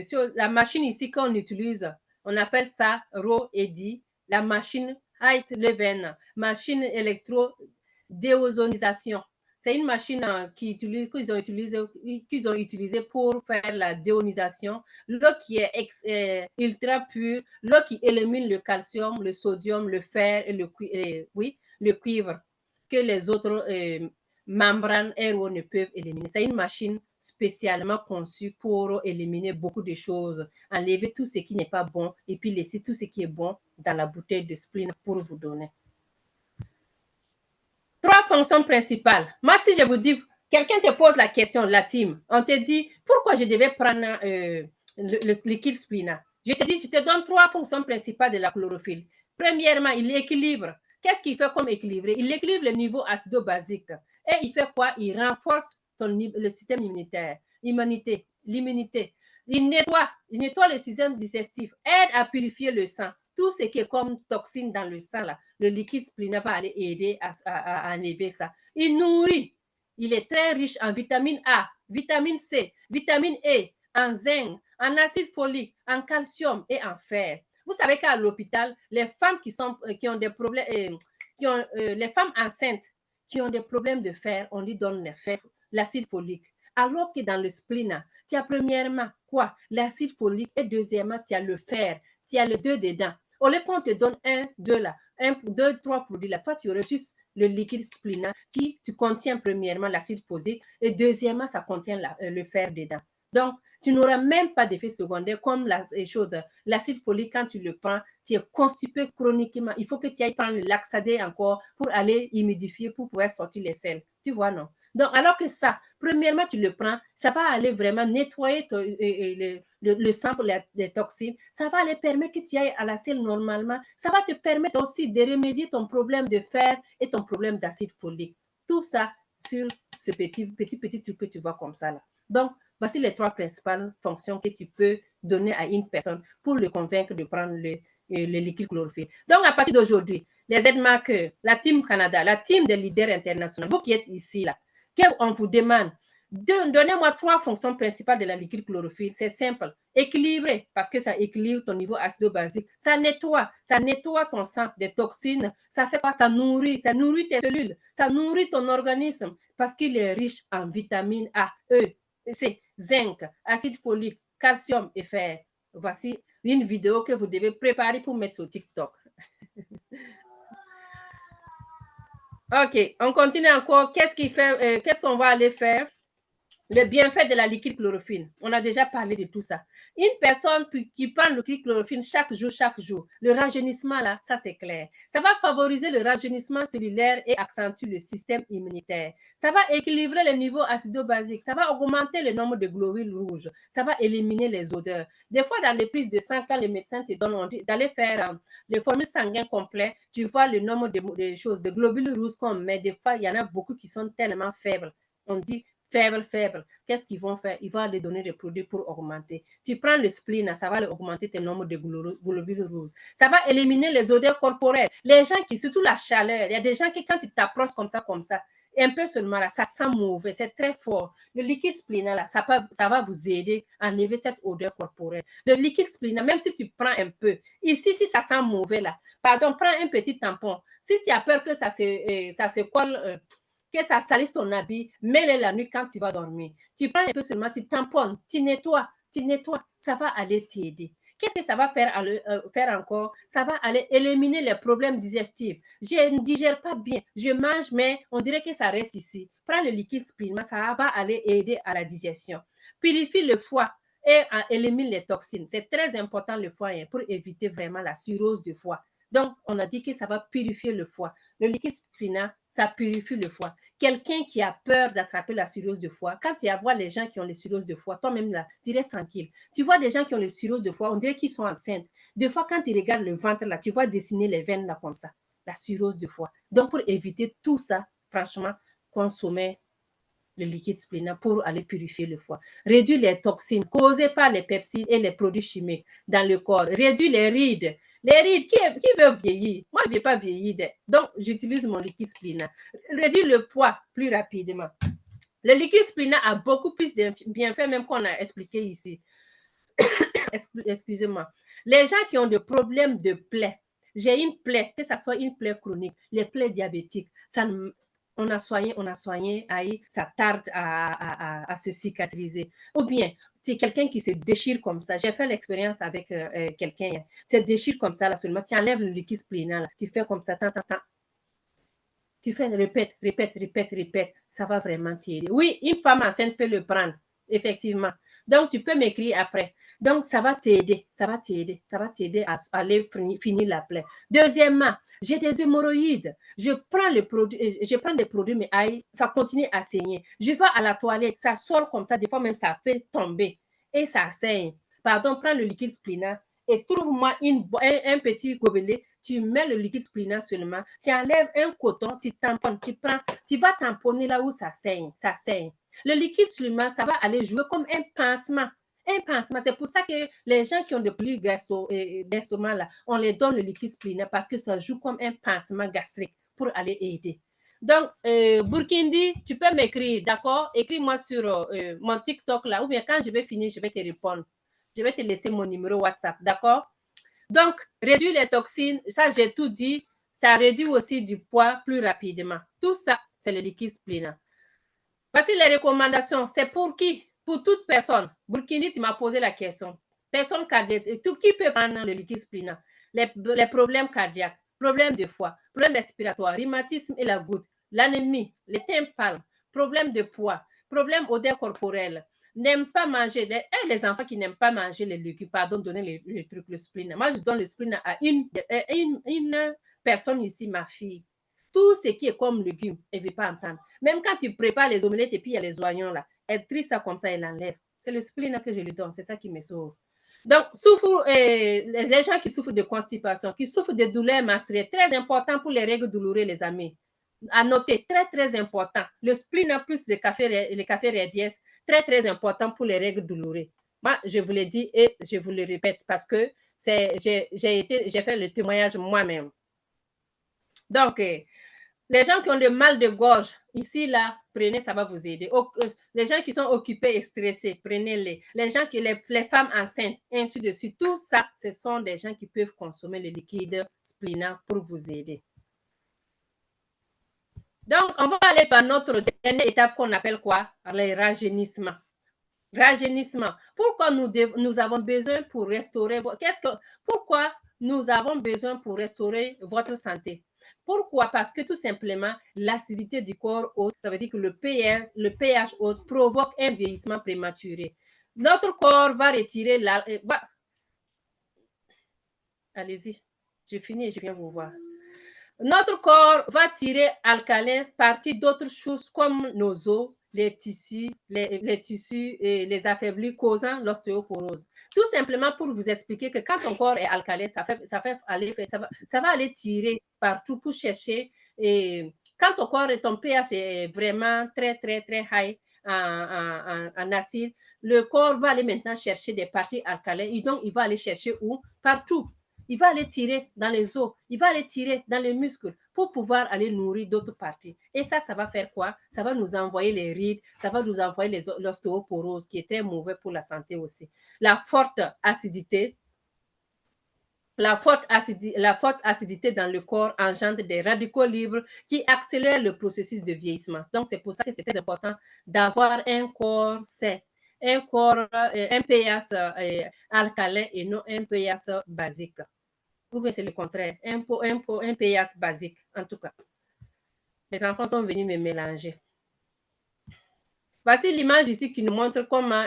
sur la machine ici qu'on utilise. On appelle ça RAW-EDI, la machine Heitleven, machine électro-déozonisation. C'est une machine qu'ils ont utilisée pour faire la déonisation. L'eau qui est ultra pure, l'eau qui élimine le calcium, le sodium, le fer et le cuivre que les autres membranes RO ne peuvent éliminer. C'est une machine spécialement conçue pour éliminer beaucoup de choses, enlever tout ce qui n'est pas bon et puis laisser tout ce qui est bon dans la bouteille de spleen pour vous donner. 3 fonctions principales. Moi, si je vous dis, quelqu'un te pose la question, la team, on te dit, pourquoi je devais prendre le liquide splina? Je te donne 3 fonctions principales de la chlorophylle. Premièrement, il équilibre. Qu'est-ce qu'il fait comme équilibrer? Il équilibre le niveau acido-basique. Et il fait quoi? Il renforce le système immunitaire, l'immunité. Il nettoie le système digestif, aide à purifier le sang. Tout ce qui est comme toxine dans le sang, là, le liquide splina va aller aider à enlever ça. Il nourrit. Il est très riche en vitamine A, vitamine C, vitamine E, en zinc, en acide folique, en calcium et en fer. Vous savez qu'à l'hôpital, les femmes qui ont des problèmes, les femmes enceintes qui ont des problèmes de fer, on lui donne le fer, l'acide folique. Alors que dans le spleen, tu as premièrement quoi? L'acide folique et deuxièmement, tu as le fer, tu as les 2 dedans. Au lieu qu'on te donne 2, 3 produits là, toi tu aurais juste le liquide splina qui contient premièrement l'acide folique et deuxièmement, ça contient le fer dedans. Donc, tu n'auras même pas d'effet secondaire comme l'acide folique, quand tu le prends, tu es constipé chroniquement. Il faut que tu ailles prendre le laxadé encore pour aller humidifier, pour pouvoir sortir les selles. Tu vois, non? Donc, alors que ça, premièrement, tu le prends, ça va aller vraiment nettoyer le sang pour les toxines. Ça va aller permettre que tu ailles à la selle normalement. Ça va te permettre aussi de remédier ton problème de fer et ton problème d'acide folique. Tout ça sur ce petit truc que tu vois comme ça là. Donc, voici les 3 principales fonctions que tu peux donner à une personne pour le convaincre de prendre le liquide chlorophylle. Donc, à partir d'aujourd'hui, les aides-marqueurs, la Team Canada, la team des leaders internationaux, vous qui êtes ici là, qu'on vous demande, donnez-moi 3 fonctions principales de la liquide chlorophylle. C'est simple. Équilibrer, parce que ça équilibre ton niveau acido-basique. Ça nettoie ton sang des toxines. Ça fait quoi? Ça nourrit tes cellules. Ça nourrit ton organisme parce qu'il est riche en vitamine A, E, C, zinc, acide folique, calcium et fer. Voici une vidéo que vous devez préparer pour mettre sur TikTok. OK, on continue encore. Qu'est-ce qu'on va aller faire? Le bienfait de la liquide chlorophylle. On a déjà parlé de tout ça. Une personne qui prend le liquide chlorophylle chaque jour, le rajeunissement là, ça c'est clair. Ça va favoriser le rajeunissement cellulaire et accentue le système immunitaire. Ça va équilibrer le niveau acido-basique. Ça va augmenter le nombre de globules rouges. Ça va éliminer les odeurs. Des fois, dans les prises de sang, quand les médecins te donnent d'aller faire les formules sanguines complètes, tu vois le nombre de globules rouges qu'on met. Des fois, il y en a beaucoup qui sont tellement faibles. On dit faible. Qu'est-ce qu'ils vont faire? Ils vont aller donner des produits pour augmenter. Tu prends le spleen, ça va augmenter tes nombres de globules rouges. Ça va éliminer les odeurs corporelles. Les gens surtout la chaleur, il y a des gens qui, quand tu t'approches comme ça, un peu seulement là, ça sent mauvais, c'est très fort. Le liquide spleen là, ça va vous aider à enlever cette odeur corporelle. Le liquide spleen, même si tu prends un peu, ici, si ça sent mauvais là, pardon, prends un petit tampon. Si tu as peur que ça se colle, que ça salisse ton habit, mets-le la nuit quand tu vas dormir. Tu prends un peu seulement, tu tamponnes, tu nettoies, ça va aller t'aider. Qu'est-ce que ça va faire encore? Ça va aller éliminer les problèmes digestifs. Je ne digère pas bien, je mange, mais on dirait que ça reste ici. Prends le liquide spleen, ça va aller aider à la digestion. Purifie le foie et élimine les toxines. C'est très important le foie pour éviter vraiment la cirrhose du foie. Donc, on a dit que ça va purifier le foie. Le liquide spleen, ça purifie le foie. Quelqu'un qui a peur d'attraper la cirrhose de foie, quand tu vois les gens qui ont les cirrhoses de foie, toi-même là, tu restes tranquille. Tu vois des gens qui ont les cirrhoses de foie, on dirait qu'ils sont enceintes. Des fois, quand tu regardes le ventre là, tu vois dessiner les veines là comme ça, la cirrhose de foie. Donc, pour éviter tout ça, franchement, consommez le liquide spleen pour aller purifier le foie. Réduire les toxines causées par les peptides et les produits chimiques dans le corps. Réduire les rides. Les rides, qui veut vieillir? Moi, je ne veux pas vieillir. Donc, j'utilise mon liquide spleen. Réduire le poids plus rapidement. Le liquide spleen a beaucoup plus de bienfaits, même qu'on a expliqué ici. Excusez-moi. Les gens qui ont des problèmes de plaies, j'ai une plaie, que ce soit une plaie chronique, les plaies diabétiques, on a soigné, ça tarde à se cicatriser. Ou bien, c'est quelqu'un qui se déchire comme ça. J'ai fait l'expérience avec quelqu'un, se déchire comme ça, là seulement, tu enlèves le liquide spleen, tu fais comme ça, Tu fais répète, répète, répète, répète. Ça va vraiment t'aider. Oui, une femme enceinte peut le prendre, effectivement. Donc, tu peux m'écrire après. Donc, ça va t'aider, ça va t'aider, ça va t'aider à aller finir la plaie. Deuxièmement, j'ai des hémorroïdes. Je prends des produits, mais aïe, ça continue à saigner. Je vais à la toilette, ça sort comme ça, des fois même ça fait tomber et ça saigne. Pardon, prends le liquide splina et trouve-moi un petit gobelet. Tu mets le liquide splina seulement, tu enlèves un coton, tu tamponnes, tu vas tamponner là où ça saigne, ça saigne. Le liquide splina, ça va aller jouer comme un pansement. Un pansement. C'est pour ça que les gens qui ont des plus d'estomac, là, on les donne le liquide splina parce que ça joue comme un pansement gastrique pour aller aider. Donc, Burkindi, tu peux m'écrire, d'accord? Écris-moi sur mon TikTok là, ou bien quand je vais finir, je vais te répondre. Je vais te laisser mon numéro WhatsApp, d'accord? Donc, réduire les toxines, ça j'ai tout dit, ça réduit aussi du poids plus rapidement. Tout ça, c'est le liquide splina. Voici les recommandations. C'est pour qui? Pour toute personne. Burkini, tu m'as posé la question. Personne cardiaque. Qui peut prendre le liquide splina? Les problèmes cardiaques, problèmes de foie, problèmes respiratoires, rhumatisme et la goutte, l'anémie, les tympans, problèmes de poids, problèmes odeur corporelle, n'aiment pas manger, les enfants qui n'aiment pas manger les légumes, pardon, donner le truc, le spleen. Moi, je donne le spleen à une personne ici, ma fille. Tout ce qui est comme légumes, elle ne veut pas entendre. Même quand tu prépares les omelettes et puis il y a les oignons là, elle trie ça comme ça, elle enlève. C'est le spleen que je lui donne, c'est ça qui me sauve. Donc, les gens qui souffrent de constipation, qui souffrent de douleurs menstruelles, très important pour les règles douloureuses, les amis. À noter, très, très important. Le spleen plus le café radies, très, très important pour les règles douloureuses. Moi, je vous l'ai dit et je vous le répète parce que j'ai fait le témoignage moi-même. Donc, les gens qui ont le mal de gorge, ici, là, prenez, ça va vous aider. Les gens qui sont occupés et stressés, prenez-les. Les gens les femmes enceintes, ainsi de suite. Tout ça, ce sont des gens qui peuvent consommer le liquide splina pour vous aider. Donc, on va aller dans notre dernière étape qu'on appelle quoi? Le rajeunissement. Rajeunissement. Pourquoi nous avons besoin pour restaurer pourquoi nous avons besoin pour restaurer votre santé? Pourquoi? Parce que tout simplement, l'acidité du corps haute, ça veut dire que le pH haute provoque un vieillissement prématuré. Notre corps va retirer Allez-y, j'ai fini et je viens vous voir. Notre corps va tirer alcalin partie d'autres choses comme nos os, les tissus et les affaiblis causant l'ostéoporose. Tout simplement pour vous expliquer que quand ton corps est alcalin, ça va aller tirer partout pour chercher. Et quand ton pH est vraiment très, très, très high en acide, le corps va aller maintenant chercher des parties alcalines et donc il va aller chercher où? Partout. Il va aller tirer dans les os, il va aller tirer dans les muscles pour pouvoir aller nourrir d'autres parties. Et ça va faire quoi? Ça va nous envoyer les rides, ça va nous envoyer l'ostéoporose qui est très mauvais pour la santé aussi. La forte acidité dans le corps engendre des radicaux libres qui accélèrent le processus de vieillissement. Donc, c'est pour ça que c'est très important d'avoir un corps sain, un pH alcalin et non un pH basique. Ou bien c'est le contraire, un pH basique, en tout cas. Les enfants sont venus me mélanger. Voici l'image ici qui nous montre comment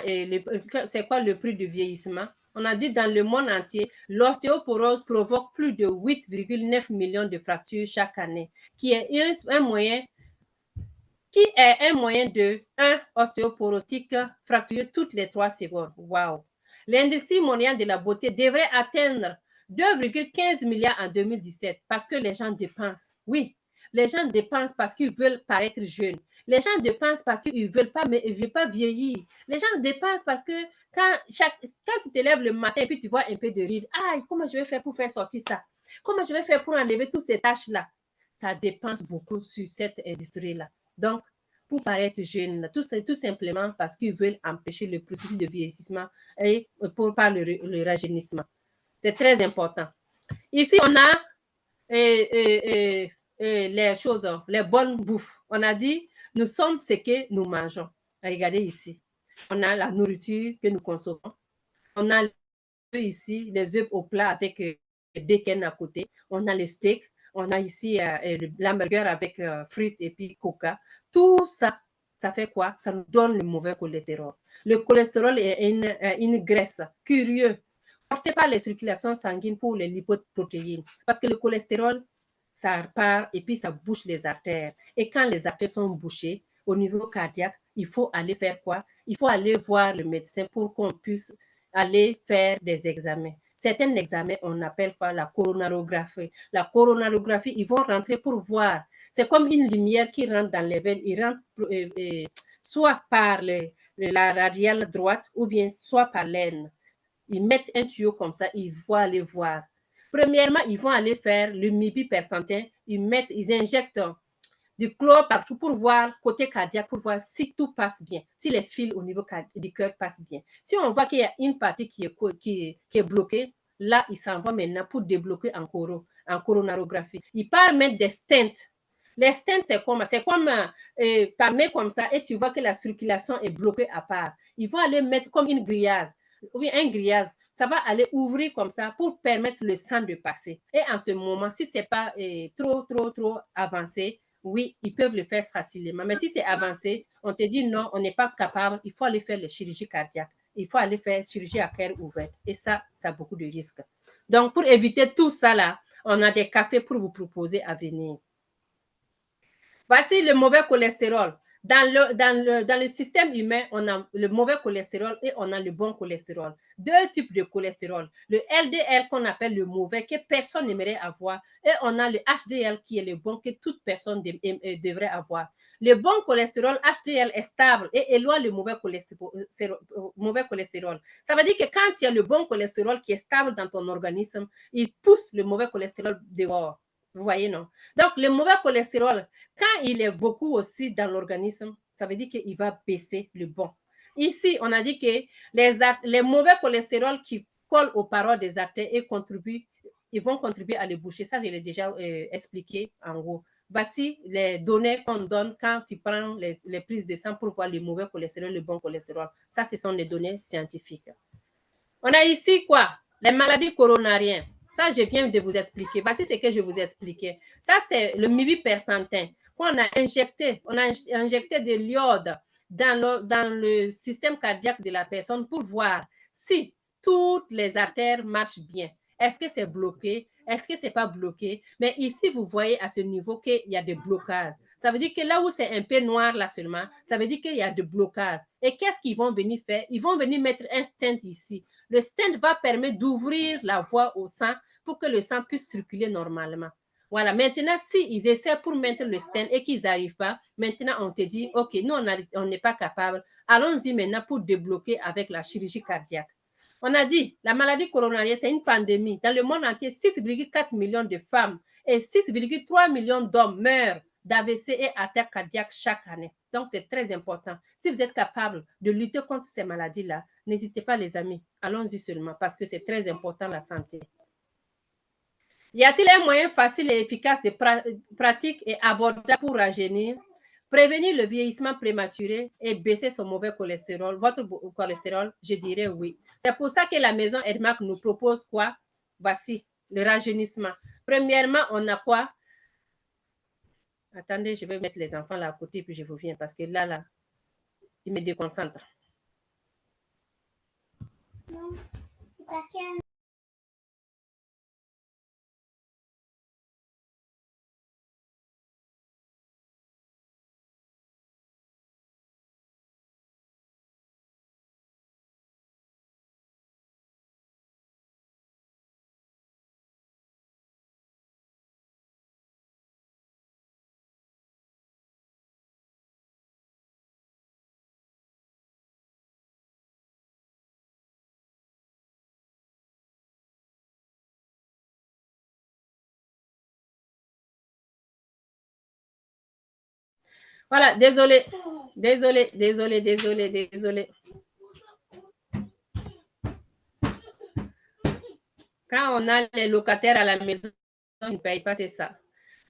c'est quoi le prix du vieillissement. On a dit dans le monde entier, l'ostéoporose provoque plus de 8,9 millions de fractures chaque année, qui est un moyen de 1 ostéoporotique fracturé toutes les 3 secondes. Wow! L'industrie mondiale de la beauté devrait atteindre 2,15 milliards en 2017 parce que les gens dépensent. Oui, les gens dépensent parce qu'ils veulent paraître jeunes. Les gens dépensent parce qu'ils ne veulent pas vieillir. Les gens dépensent parce que quand tu te lèves le matin et puis tu vois un peu de rides, aïe, comment je vais faire pour faire sortir ça? Comment je vais faire pour enlever toutes ces taches-là? Ça dépense beaucoup sur cette industrie-là. Donc, pour paraître jeune, tout simplement parce qu'ils veulent empêcher le processus de vieillissement et par le rajeunissement. C'est très important. Ici, on a les choses, les bonnes bouffes. On a dit, nous sommes ce que nous mangeons. Regardez ici. On a la nourriture que nous consommons. On a ici les œufs au plat avec bacon à côté. On a le steak. On a ici l'hamburger avec frites et puis coca. Tout ça, ça fait quoi? Ça nous donne le mauvais cholestérol. Le cholestérol est une graisse curieuse, portée par les circulations sanguines pour les lipoprotéines. Parce que le cholestérol, ça part et puis ça bouche les artères. Et quand les artères sont bouchées, au niveau cardiaque, il faut aller faire quoi? Il faut aller voir le médecin pour qu'on puisse aller faire des examens. Certains examens, on appelle ça la coronarographie. La coronarographie, ils vont rentrer pour voir. C'est comme une lumière qui rentre dans les veines. Ils rentrent soit par la radiale droite ou bien soit par l'aine. Ils mettent un tuyau comme ça, ils vont aller voir. Premièrement, ils vont aller faire le MIBI percentin. Ils injectent du chlore partout pour voir, côté cardiaque, pour voir si tout passe bien, si les fils au niveau du cœur passent bien. Si on voit qu'il y a une partie qui est bloquée, là, il s'en va maintenant pour débloquer en coronarographie. Il part mettre des stents. Les stents, c'est comme ta main comme ça et tu vois que la circulation est bloquée à part. Ils vont aller mettre comme une grillage, ou bien un grillage. Ça va aller ouvrir comme ça pour permettre le sang de passer. Et en ce moment, si ce n'est pas trop avancé, oui, ils peuvent le faire facilement. Mais si c'est avancé, on te dit non, on n'est pas capable, il faut aller faire la chirurgie cardiaque. Il faut aller faire chirurgie à cœur ouvert. Et ça a beaucoup de risques. Donc, pour éviter tout ça, là, on a des cafés pour vous proposer à venir. Voici le mauvais cholestérol. Dans le système humain, on a le mauvais cholestérol et on a le bon cholestérol. Deux types de cholestérol. Le LDL qu'on appelle le mauvais, que personne n'aimerait avoir, et on a le HDL qui est le bon, que toute personne devrait avoir. Le bon cholestérol HDL est stable et éloigne le mauvais cholestérol. Ça veut dire que quand il y a le bon cholestérol qui est stable dans ton organisme, il pousse le mauvais cholestérol dehors. Vous voyez, non? Donc, le mauvais cholestérol, quand il est beaucoup aussi dans l'organisme, ça veut dire qu'il va baisser le bon. Ici, on a dit que les mauvais cholestérols qui collent aux parois des artères et ils vont contribuer à les boucher. Ça, je l'ai déjà expliqué en gros. Voici les données qu'on donne quand tu prends les prises de sang pour voir le mauvais cholestérol, le bon cholestérol. Ça, ce sont les données scientifiques. On a ici quoi? Les maladies coronariennes. Ça, je viens de vous expliquer. Voici ce que je vous expliquais. Ça, c'est le MIBI percentin qu'on a injecté. On a injecté de l'iode dans le système cardiaque de la personne pour voir si toutes les artères marchent bien. Est-ce que c'est bloqué? Est-ce que ce n'est pas bloqué? Mais ici, vous voyez à ce niveau qu'il y a des blocages. Ça veut dire que là où c'est un peu noir là seulement, ça veut dire qu'il y a des blocages. Et qu'est-ce qu'ils vont venir faire? Ils vont venir mettre un stent ici. Le stent va permettre d'ouvrir la voie au sang pour que le sang puisse circuler normalement. Voilà, maintenant, s'ils essaient pour mettre le stent et qu'ils n'arrivent pas, maintenant, on te dit, OK, nous, on n'est pas capable. Allons-y maintenant pour débloquer avec la chirurgie cardiaque. On a dit, la maladie coronarienne, c'est une pandémie. Dans le monde entier, 6,4 millions de femmes et 6,3 millions d'hommes meurent d'AVC et attaques cardiaques chaque année. Donc, c'est très important. Si vous êtes capable de lutter contre ces maladies-là, n'hésitez pas, les amis. Allons-y seulement parce que c'est très important, la santé. Y a-t-il un moyen facile et efficace de pratique et abordable pour rajeunir, prévenir le vieillissement prématuré et baisser son mauvais cholestérol, votre cholestérol? Je dirais oui. C'est pour ça que la maison Edmark nous propose quoi? Voici, le rajeunissement. Premièrement, on a quoi? Attendez, je vais mettre les enfants là à côté puis je vous viens parce que là, ils me déconcentrent. Non, parce que... Voilà, désolé. Quand on a les locataires à la maison, ils ne payent pas, c'est ça.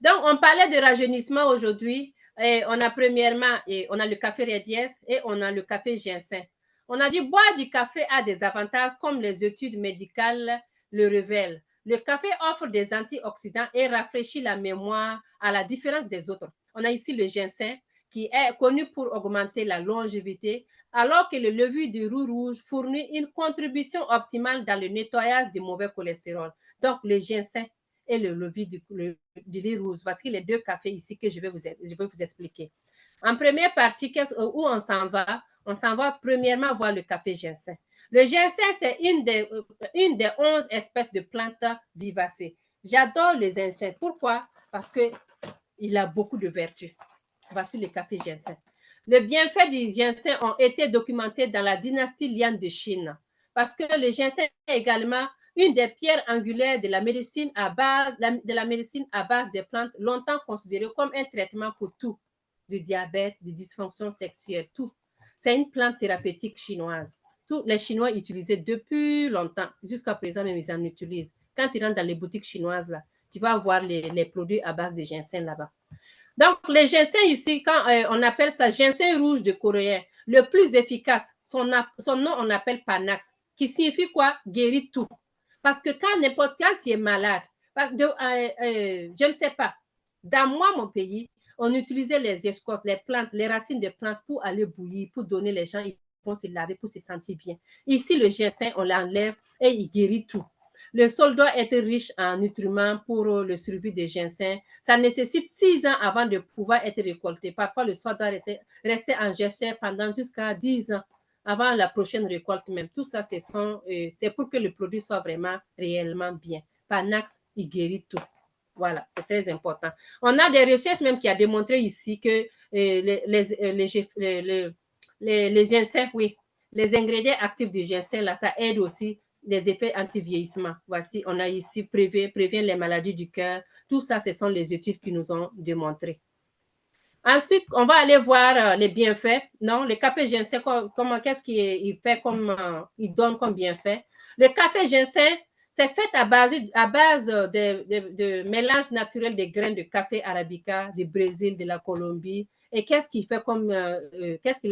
Donc, on parlait de rajeunissement aujourd'hui. Et on a premièrement, on a le café Redies et on a le café ginseng. On a dit boire du café a des avantages comme les études médicales le révèlent. Le café offre des antioxydants et rafraîchit la mémoire à la différence des autres. On a ici le ginseng qui est connu pour augmenter la longévité, alors que le levure de riz rouge fournit une contribution optimale dans le nettoyage du mauvais cholestérol. Donc, le ginseng et le levure du riz rouge, voici les deux cafés ici que je vais vous expliquer. En première partie, où on s'en va? On s'en va premièrement voir le café ginseng. Le ginseng, c'est une des 11 espèces de plantes vivacées. J'adore le ginseng. Pourquoi? Parce qu'il a beaucoup de vertus. Voici le café ginseng. Les bienfaits du ginseng ont été documentés dans la dynastie Lian de Chine, parce que le ginseng est également une des pierres angulaires de la médecine à base des plantes, longtemps considérée comme un traitement pour tout, du diabète, des dysfonctions sexuelles, tout. C'est une plante thérapeutique chinoise. Tous les Chinois utilisaient depuis longtemps, jusqu'à présent même ils en utilisent. Quand tu rentres dans les boutiques chinoises, là, tu vas voir les produits à base de ginseng là-bas. Donc, le ginseng ici, quand on appelle ça ginseng rouge de coréen, le plus efficace, son nom, on appelle Panax, qui signifie quoi? Guérit tout. Parce que quand tu es malade, je ne sais pas, dans mon pays, on utilisait les escortes, les plantes, les racines de plantes pour aller bouillir, pour donner les gens, ils vont se laver pour se sentir bien. Ici, le ginseng, on l'enlève et il guérit tout. Le sol doit être riche en nutriments pour le survie des ginseng. Ça nécessite 6 ans avant de pouvoir être récolté. Parfois, le sol doit rester en jachère pendant jusqu'à 10 ans avant la prochaine récolte même. Tout ça, c'est pour que le produit soit vraiment réellement bien. Panax, il guérit tout. Voilà, c'est très important. On a des recherches même qui ont démontré ici que les ginseng, oui, les ingrédients actifs du ginseng, là, ça aide aussi les effets anti-vieillissement. Voici, on a ici prévient les maladies du cœur. Tout ça, ce sont les études qui nous ont démontré. Ensuite, on va aller voir les bienfaits. Non, le café ginseng, qu'est-ce qu'il fait il donne comme bienfait? Le café ginseng, c'est fait à base de mélange naturel des graines de café arabica du Brésil, de la Colombie. Et qu'est-ce qu'il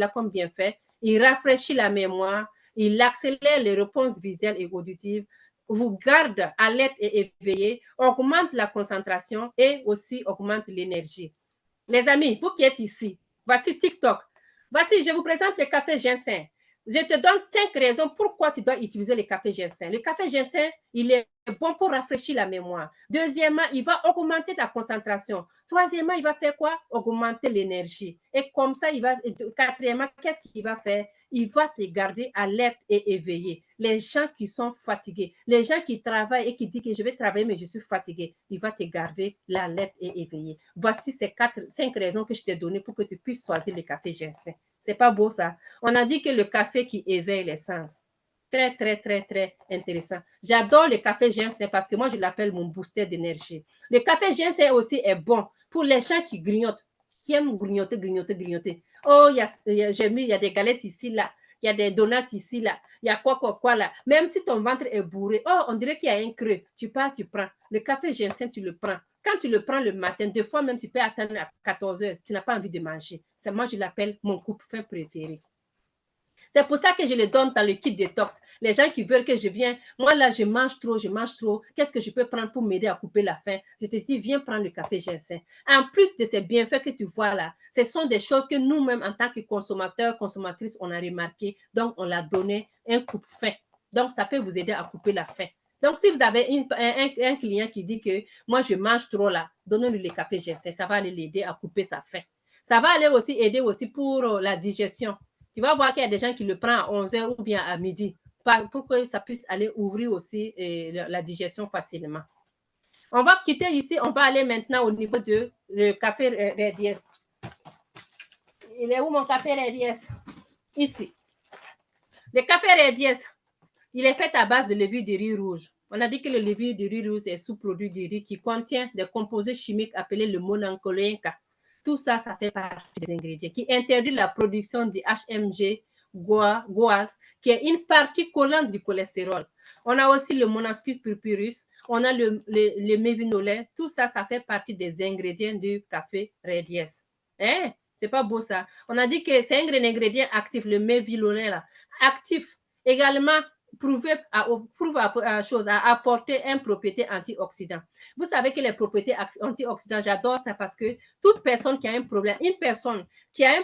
a comme bienfait? Il rafraîchit la mémoire, il accélère les réponses visuelles et auditives, vous garde alerte et éveillé, augmente la concentration et aussi augmente l'énergie. Les amis, vous qui êtes ici, voici TikTok. Voici, je vous présente le café ginseng. Je te donne 5 raisons pourquoi tu dois utiliser le café ginseng. Le café ginseng, il est bon pour rafraîchir la mémoire. Deuxièmement, il va augmenter ta concentration. Troisièmement, il va faire quoi? Augmenter l'énergie. Et comme ça, quatrièmement, qu'est-ce qu'il va faire? Il va te garder alerte et éveillé. Les gens qui sont fatigués, les gens qui travaillent et qui disent que je vais travailler mais je suis fatigué, il va te garder l'alerte et éveillé. Voici ces 5 raisons que je t'ai données pour que tu puisses choisir le café ginseng. C'est pas beau ça? On a dit que le café qui éveille les sens. Très, très, très, très intéressant. J'adore le café ginseng parce que moi, je l'appelle mon booster d'énergie. Le café ginseng aussi est bon pour les gens qui grignotent, qui aiment grignoter. Oh, j'ai mis, il y a des galettes ici, là. Il y a des donuts ici, là. Il y a quoi, là. Même si ton ventre est bourré, oh, on dirait qu'il y a un creux. Tu pars, tu prends. Le café ginseng, tu le prends. Quand tu le prends le matin, des fois même, tu peux attendre à 14 heures. Tu n'as pas envie de manger. Moi, je l'appelle mon coupe-faim préféré. C'est pour ça que je le donne dans le kit détox. Les gens qui veulent que je vienne, moi là, je mange trop. Qu'est-ce que je peux prendre pour m'aider à couper la faim? Je te dis, viens prendre le café ginseng. En plus de ces bienfaits que tu vois là, ce sont des choses que nous-mêmes, en tant que consommateurs, consommatrices, on a remarqué. Donc, on l'a donné un coupe-faim. Donc, ça peut vous aider à couper la faim. Donc, si vous avez un client qui dit que moi, je mange trop là, donnez-lui le café ginseng. Ça va aller l'aider à couper sa faim. Ça va aller aussi aider aussi pour la digestion. Tu vas voir qu'il y a des gens qui le prennent à 11h ou bien à midi pour que ça puisse aller ouvrir aussi la digestion facilement. On va quitter ici, on va aller maintenant au niveau de le café Red Yes. Il est où mon café Red Yes? Ici. Le café Red Yes, il est fait à base de levure de riz rouge. On a dit que le levure de riz rouge est sous-produit du riz qui contient des composés chimiques appelés le monocoléinca. Tout ça, ça fait partie des ingrédients qui interdit la production du HMG GOAL, qui est une partie collante du cholestérol. On a aussi le Monascus purpurus, on a le mévinolet. Tout ça, ça fait partie des ingrédients du café Red Yes. Hein? C'est pas beau ça. On a dit que c'est un ingrédient actif, le mévinolet là, actif. Également, prouve à apporter une propriété antioxydant. Vous savez que les propriétés antioxydants, j'adore ça parce que toute personne qui a un problème, une personne qui a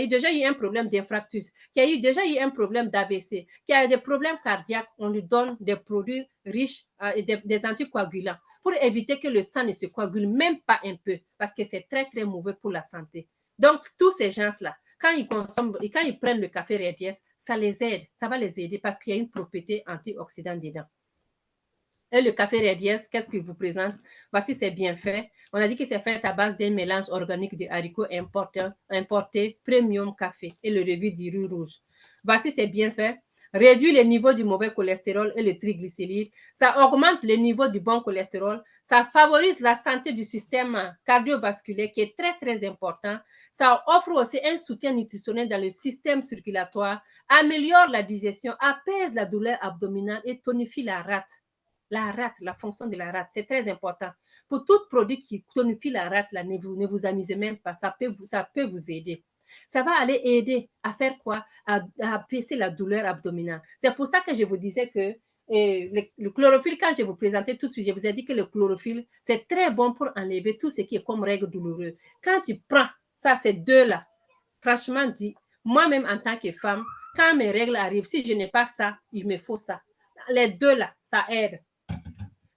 déjà eu un problème d'infarctus, qui a déjà eu un problème d'AVC, qui a des problèmes cardiaques, on lui donne des produits riches, des anticoagulants pour éviter que le sang ne se coagule même pas un peu parce que c'est très, très mauvais pour la santé. Donc, tous ces gens-là, quand ils consomment et quand ils prennent le café Red Yes, ça les aide, ça va les aider parce qu'il y a une propriété antioxydante dedans. Et le café Red Yes, qu'est-ce qu'il vous présente? Voici ses bienfaits. On a dit que c'est fait à base d'un mélange organique de haricots importés premium café et le revue du riz rouge. Voici ses bienfaits. Réduit le niveau du mauvais cholestérol et le triglycéride. Ça augmente le niveau du bon cholestérol. Ça favorise la santé du système cardiovasculaire qui est très, très important. Ça offre aussi un soutien nutritionnel dans le système circulatoire, améliore la digestion, apaise la douleur abdominale et tonifie la rate. La fonction de la rate, c'est très important. Pour tout produit qui tonifie la rate, là, ne vous amusez même pas, ça peut vous aider. Ça va aller aider à faire quoi? À apaiser la douleur abdominale. C'est pour ça que je vous disais que le chlorophylle, quand je vous présentais tout de suite, je vous ai dit que le chlorophylle, c'est très bon pour enlever tout ce qui est comme règles douloureuses. Quand tu prends ça, ces deux-là, franchement dit, moi-même en tant que femme, quand mes règles arrivent, si je n'ai pas ça, il me faut ça. Les deux-là, ça aide.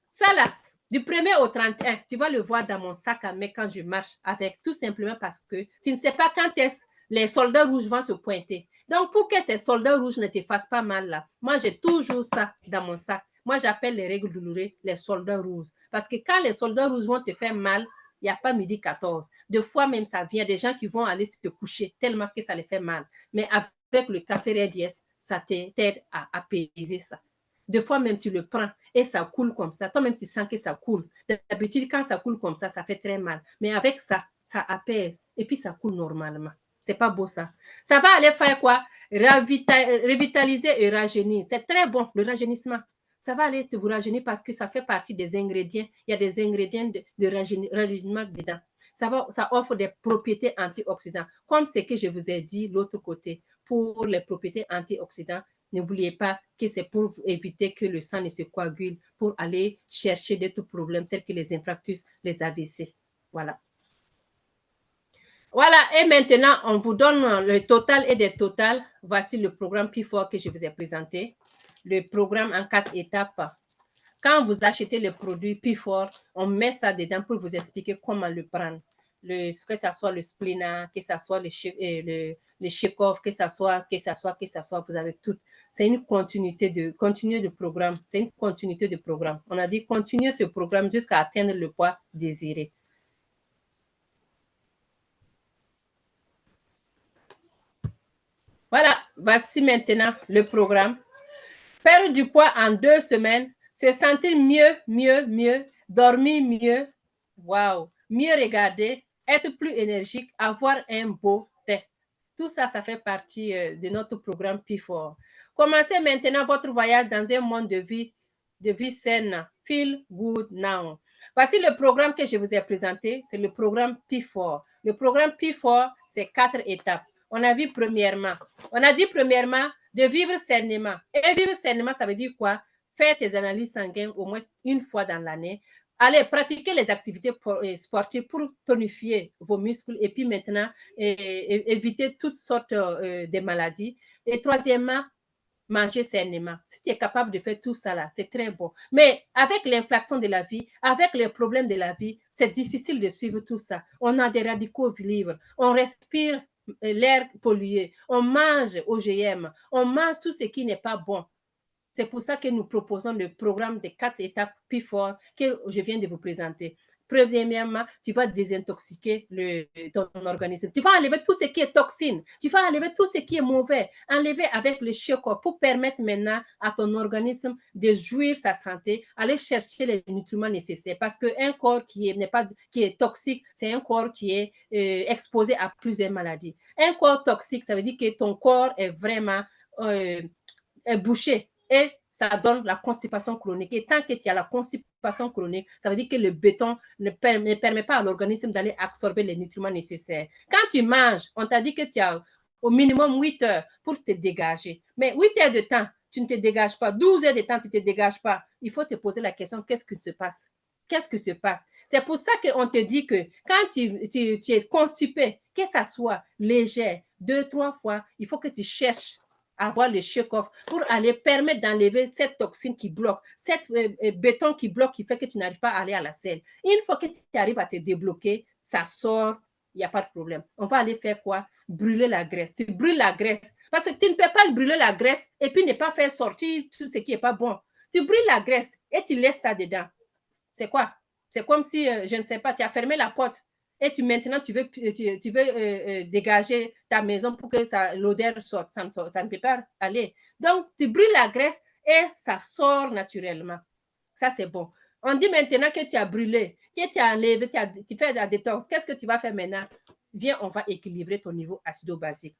Ça là, du 1er au 31, tu vas le voir dans mon sac à main quand je marche avec, tout simplement parce que tu ne sais pas quand est-ce les soldats rouges vont se pointer. Donc, pour que ces soldats rouges ne te fassent pas mal là, moi, j'ai toujours ça dans mon sac. Moi, j'appelle les règles douloureuses les soldats rouges. Parce que quand les soldats rouges vont te faire mal, il n'y a pas midi 14. Deux fois même, ça vient des gens qui vont aller se coucher tellement que ça les fait mal. Mais avec le café Red Yes, ça t'aide à apaiser ça. Deux fois même, tu le prends et ça coule comme ça. Toi-même, tu sens que ça coule. D'habitude, quand ça coule comme ça fait très mal. Mais avec ça, ça apaise et puis ça coule normalement. C'est pas beau ça. Ça va aller faire quoi? Revitaliser et rajeunir. C'est très bon, le rajeunissement. Ça va aller vous rajeunir parce que ça fait partie des ingrédients. Il y a des ingrédients de rajeunissement dedans. Ça offre des propriétés antioxydantes, comme ce que je vous ai dit l'autre côté. Pour les propriétés antioxydantes, n'oubliez pas que c'est pour éviter que le sang ne se coagule, pour aller chercher d'autres problèmes tels que les infarctus, les AVC. Voilà. Voilà, et maintenant, on vous donne le total et des totals. Voici le programme P4 que je vous ai présenté. Le programme en 4 étapes. Quand vous achetez le produit P4, on met ça dedans pour vous expliquer comment le prendre. Que ce soit le splina, que ce soit le Chekhov, que ce soit, vous avez tout. C'est une continuité de programme. C'est une continuité de programme. On a dit continuer ce programme jusqu'à atteindre le poids désiré. Voilà, voici maintenant le programme. Perdre du poids en 2 semaines, se sentir mieux, dormir mieux, wow, mieux regarder, être plus énergique, avoir un beau teint. Tout ça, ça fait partie de notre programme P4. Commencez maintenant votre voyage dans un monde de vie saine. Feel good now. Voici le programme que je vous ai présenté, c'est le programme P4. Le programme P4, c'est 4 étapes. On a dit premièrement de vivre sainement. Et vivre sainement, ça veut dire quoi? Faire tes analyses sanguines au moins une fois dans l'année. Allez, pratiquer les activités sportives pour tonifier vos muscles et puis maintenant, éviter toutes sortes de maladies. Et troisièmement, manger sainement. Si tu es capable de faire tout ça là, c'est très bon. Mais avec l'inflation de la vie, avec les problèmes de la vie, c'est difficile de suivre tout ça. On a des radicaux libres, on respire l'air pollué, on mange OGM, on mange tout ce qui n'est pas bon. C'est pour ça que nous proposons le programme des 4 étapes P4 que je viens de vous présenter. Premièrement, tu vas désintoxiquer ton organisme. Tu vas enlever tout ce qui est toxine. Tu vas enlever tout ce qui est mauvais. Enlever avec le Chekhov pour permettre maintenant à ton organisme de jouir sa santé, aller chercher les nutriments nécessaires. Parce qu'un corps qui est toxique, c'est un corps qui est exposé à plusieurs maladies. Un corps toxique, ça veut dire que ton corps est vraiment est bouché. Et ça donne la constipation chronique. Et tant que tu as la constipation chronique, ça veut dire que le béton ne permet pas à l'organisme d'aller absorber les nutriments nécessaires. Quand tu manges, on t'a dit que tu as au minimum 8 heures pour te dégager. Mais 8 heures de temps, tu ne te dégages pas. 12 heures de temps, tu ne te dégages pas. Il faut te poser la question, qu'est-ce qui se passe? Qu'est-ce qui se passe? C'est pour ça qu'on te dit que quand tu es constipé, que ça soit léger, 2-3 fois, il faut que tu cherches à avoir le check-off pour aller permettre d'enlever cette toxine qui bloque, cette béton qui bloque, qui fait que tu n'arrives pas à aller à la selle. Une fois que tu arrives à te débloquer, ça sort, il n'y a pas de problème. On va aller faire quoi? Brûler la graisse. Tu brûles la graisse. Parce que tu ne peux pas brûler la graisse et puis ne pas faire sortir tout ce qui n'est pas bon. Tu brûles la graisse et tu laisses ça dedans. C'est quoi? C'est comme si, je ne sais pas, tu as fermé la porte et maintenant tu veux dégager ta maison pour que l'odeur sorte. Ça ne peut pas aller. Donc, tu brûles la graisse et ça sort naturellement. Ça, c'est bon. On dit maintenant que tu as brûlé, que tu as enlevé, tu fais la détox. Qu'est-ce que tu vas faire maintenant? Viens, on va équilibrer ton niveau acido-basique.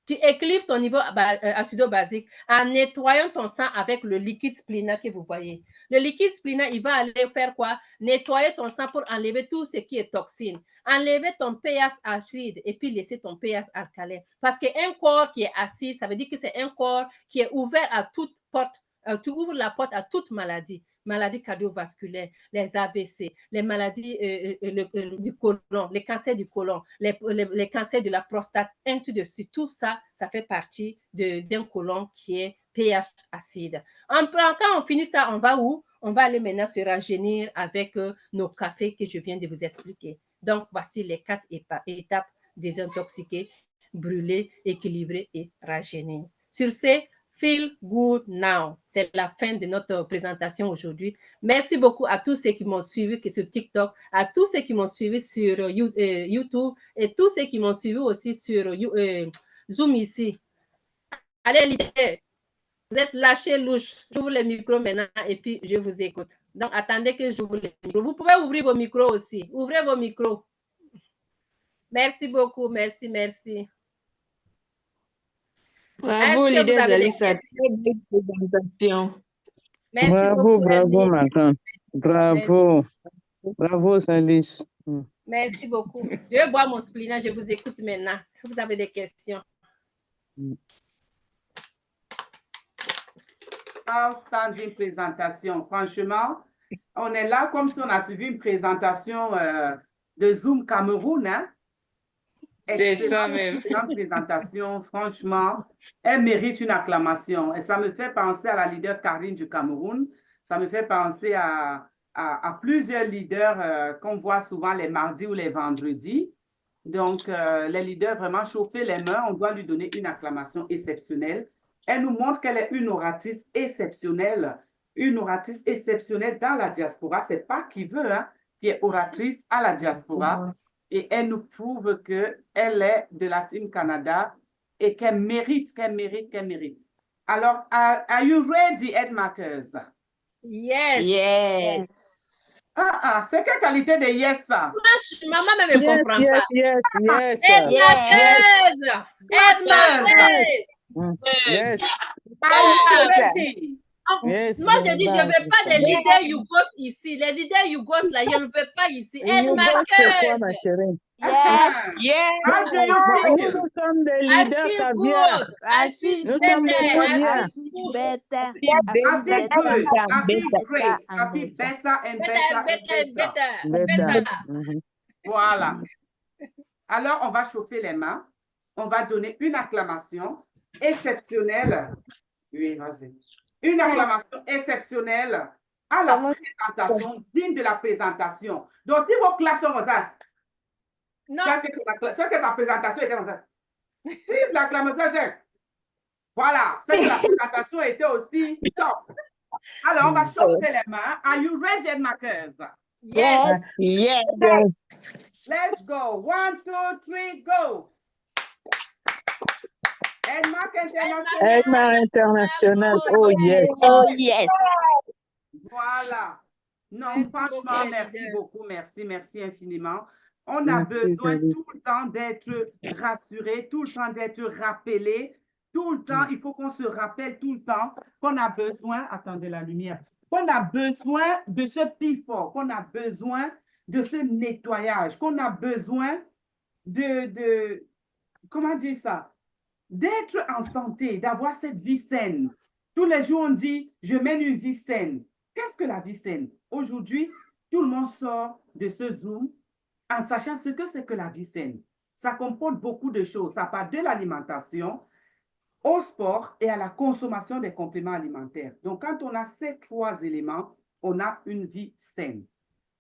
Tu équilibres ton niveau acido-basique en nettoyant ton sang avec le liquide splina que vous voyez. Le liquide splina, il va aller faire quoi? Nettoyer ton sang pour enlever tout ce qui est toxine. Enlever ton pH acide et puis laisser ton pH alcalin. Parce qu'un corps qui est acide, ça veut dire que c'est un corps qui est ouvert à toute porte. Tu ouvres la porte à toute maladie. Maladies cardiovasculaires, les AVC, les maladies du côlon, les cancers du côlon, les cancers de la prostate, ainsi de suite. Tout ça, ça fait partie d'un côlon qui est pH acide. Quand on finit ça, on va où? On va aller maintenant se rajeunir avec nos cafés que je viens de vous expliquer. Donc, voici les 4 étapes: désintoxiquer, brûler, équilibrer et rajeunir. Sur ce, Feel Good Now. C'est la fin de notre présentation aujourd'hui. Merci beaucoup à tous ceux qui m'ont suivi sur TikTok, à tous ceux qui m'ont suivi sur YouTube et tous ceux qui m'ont suivi aussi sur Zoom ici. Allez, leader, vous êtes lâchés louche. J'ouvre le micro maintenant et puis je vous écoute. Donc, attendez que j'ouvre le micro. Vous pouvez ouvrir vos micros aussi. Ouvrez vos micros. Merci beaucoup. Merci, merci. Bravo, leader Zalissa. Très belle présentation. Merci bravo, beaucoup. Bravo, Makan. Bravo. Merci. Bravo, Salis. Merci beaucoup. Je vais boire mon splina. Je vous écoute maintenant. Si vous avez des questions. Outstanding présentation. Franchement, on est là comme si on a suivi une présentation de Zoom Cameroun, hein? C'est ça même. Une présentation, franchement, elle mérite une acclamation. Et ça me fait penser à la leader Karine du Cameroun. Ça me fait penser à plusieurs leaders qu'on voit souvent les mardis ou les vendredis. Donc, les leaders vraiment chauffer les mains, on doit lui donner une acclamation exceptionnelle. Elle nous montre qu'elle est une oratrice exceptionnelle dans la diaspora. C'est pas qui veut, hein, qui est oratrice à la diaspora. Et elle nous prouve qu'elle est de la Team Canada et qu'elle mérite. Alors, are you ready, Edmakers? Yes. Yes. C'est quelle qualité de yes, ça? Maman ne me comprend pas. Yes. Yes. Are you ready? Yes, moi, je dis, je ne veux pas des leaders Yougos ici. Les leaders Yougos, là, je ne veux pas ici. Edmakers. Yes. How do you feel? Nous sommes des leaders caviar. I feel Nous sommes des caviar. better. I feel good. I feel great. I feel better and better. Voilà. Alors, on va chauffer les mains. On va donner une acclamation exceptionnelle. Oui, vas-y. Une acclamation exceptionnelle à la présentation, digne de la présentation. Donc, si vos claps sont comme ça, c'est que la présentation était comme ça. Si l'acclamation était, voilà, c'est que la présentation était aussi top. Alors, on va chauffer les mains. Are you ready, Edmakers? Yes. Yes. Let's go. 1, 2, 3, go. Edma International. Oh, yes. Oh, yes. Voilà. Non, Merci franchement, beaucoup, merci leader. beaucoup. Merci infiniment. On a Merci, besoin Salis. tout le temps d'être rassuré, tout le temps d'être rappelé. Tout le temps, il faut qu'on se rappelle tout le temps qu'on a besoin, attendez la lumière, qu'on a besoin de ce pifort, qu'on a besoin de ce nettoyage, qu'on a besoin comment dire ça? D'être en santé, d'avoir cette vie saine. Tous les jours, on dit, je mène une vie saine. Qu'est-ce que la vie saine? Aujourd'hui, tout le monde sort de ce Zoom en sachant ce que c'est que la vie saine. Ça comporte beaucoup de choses. Ça part de l'alimentation, au sport et à la consommation des compléments alimentaires. Donc, quand on a ces 3 éléments, on a une vie saine.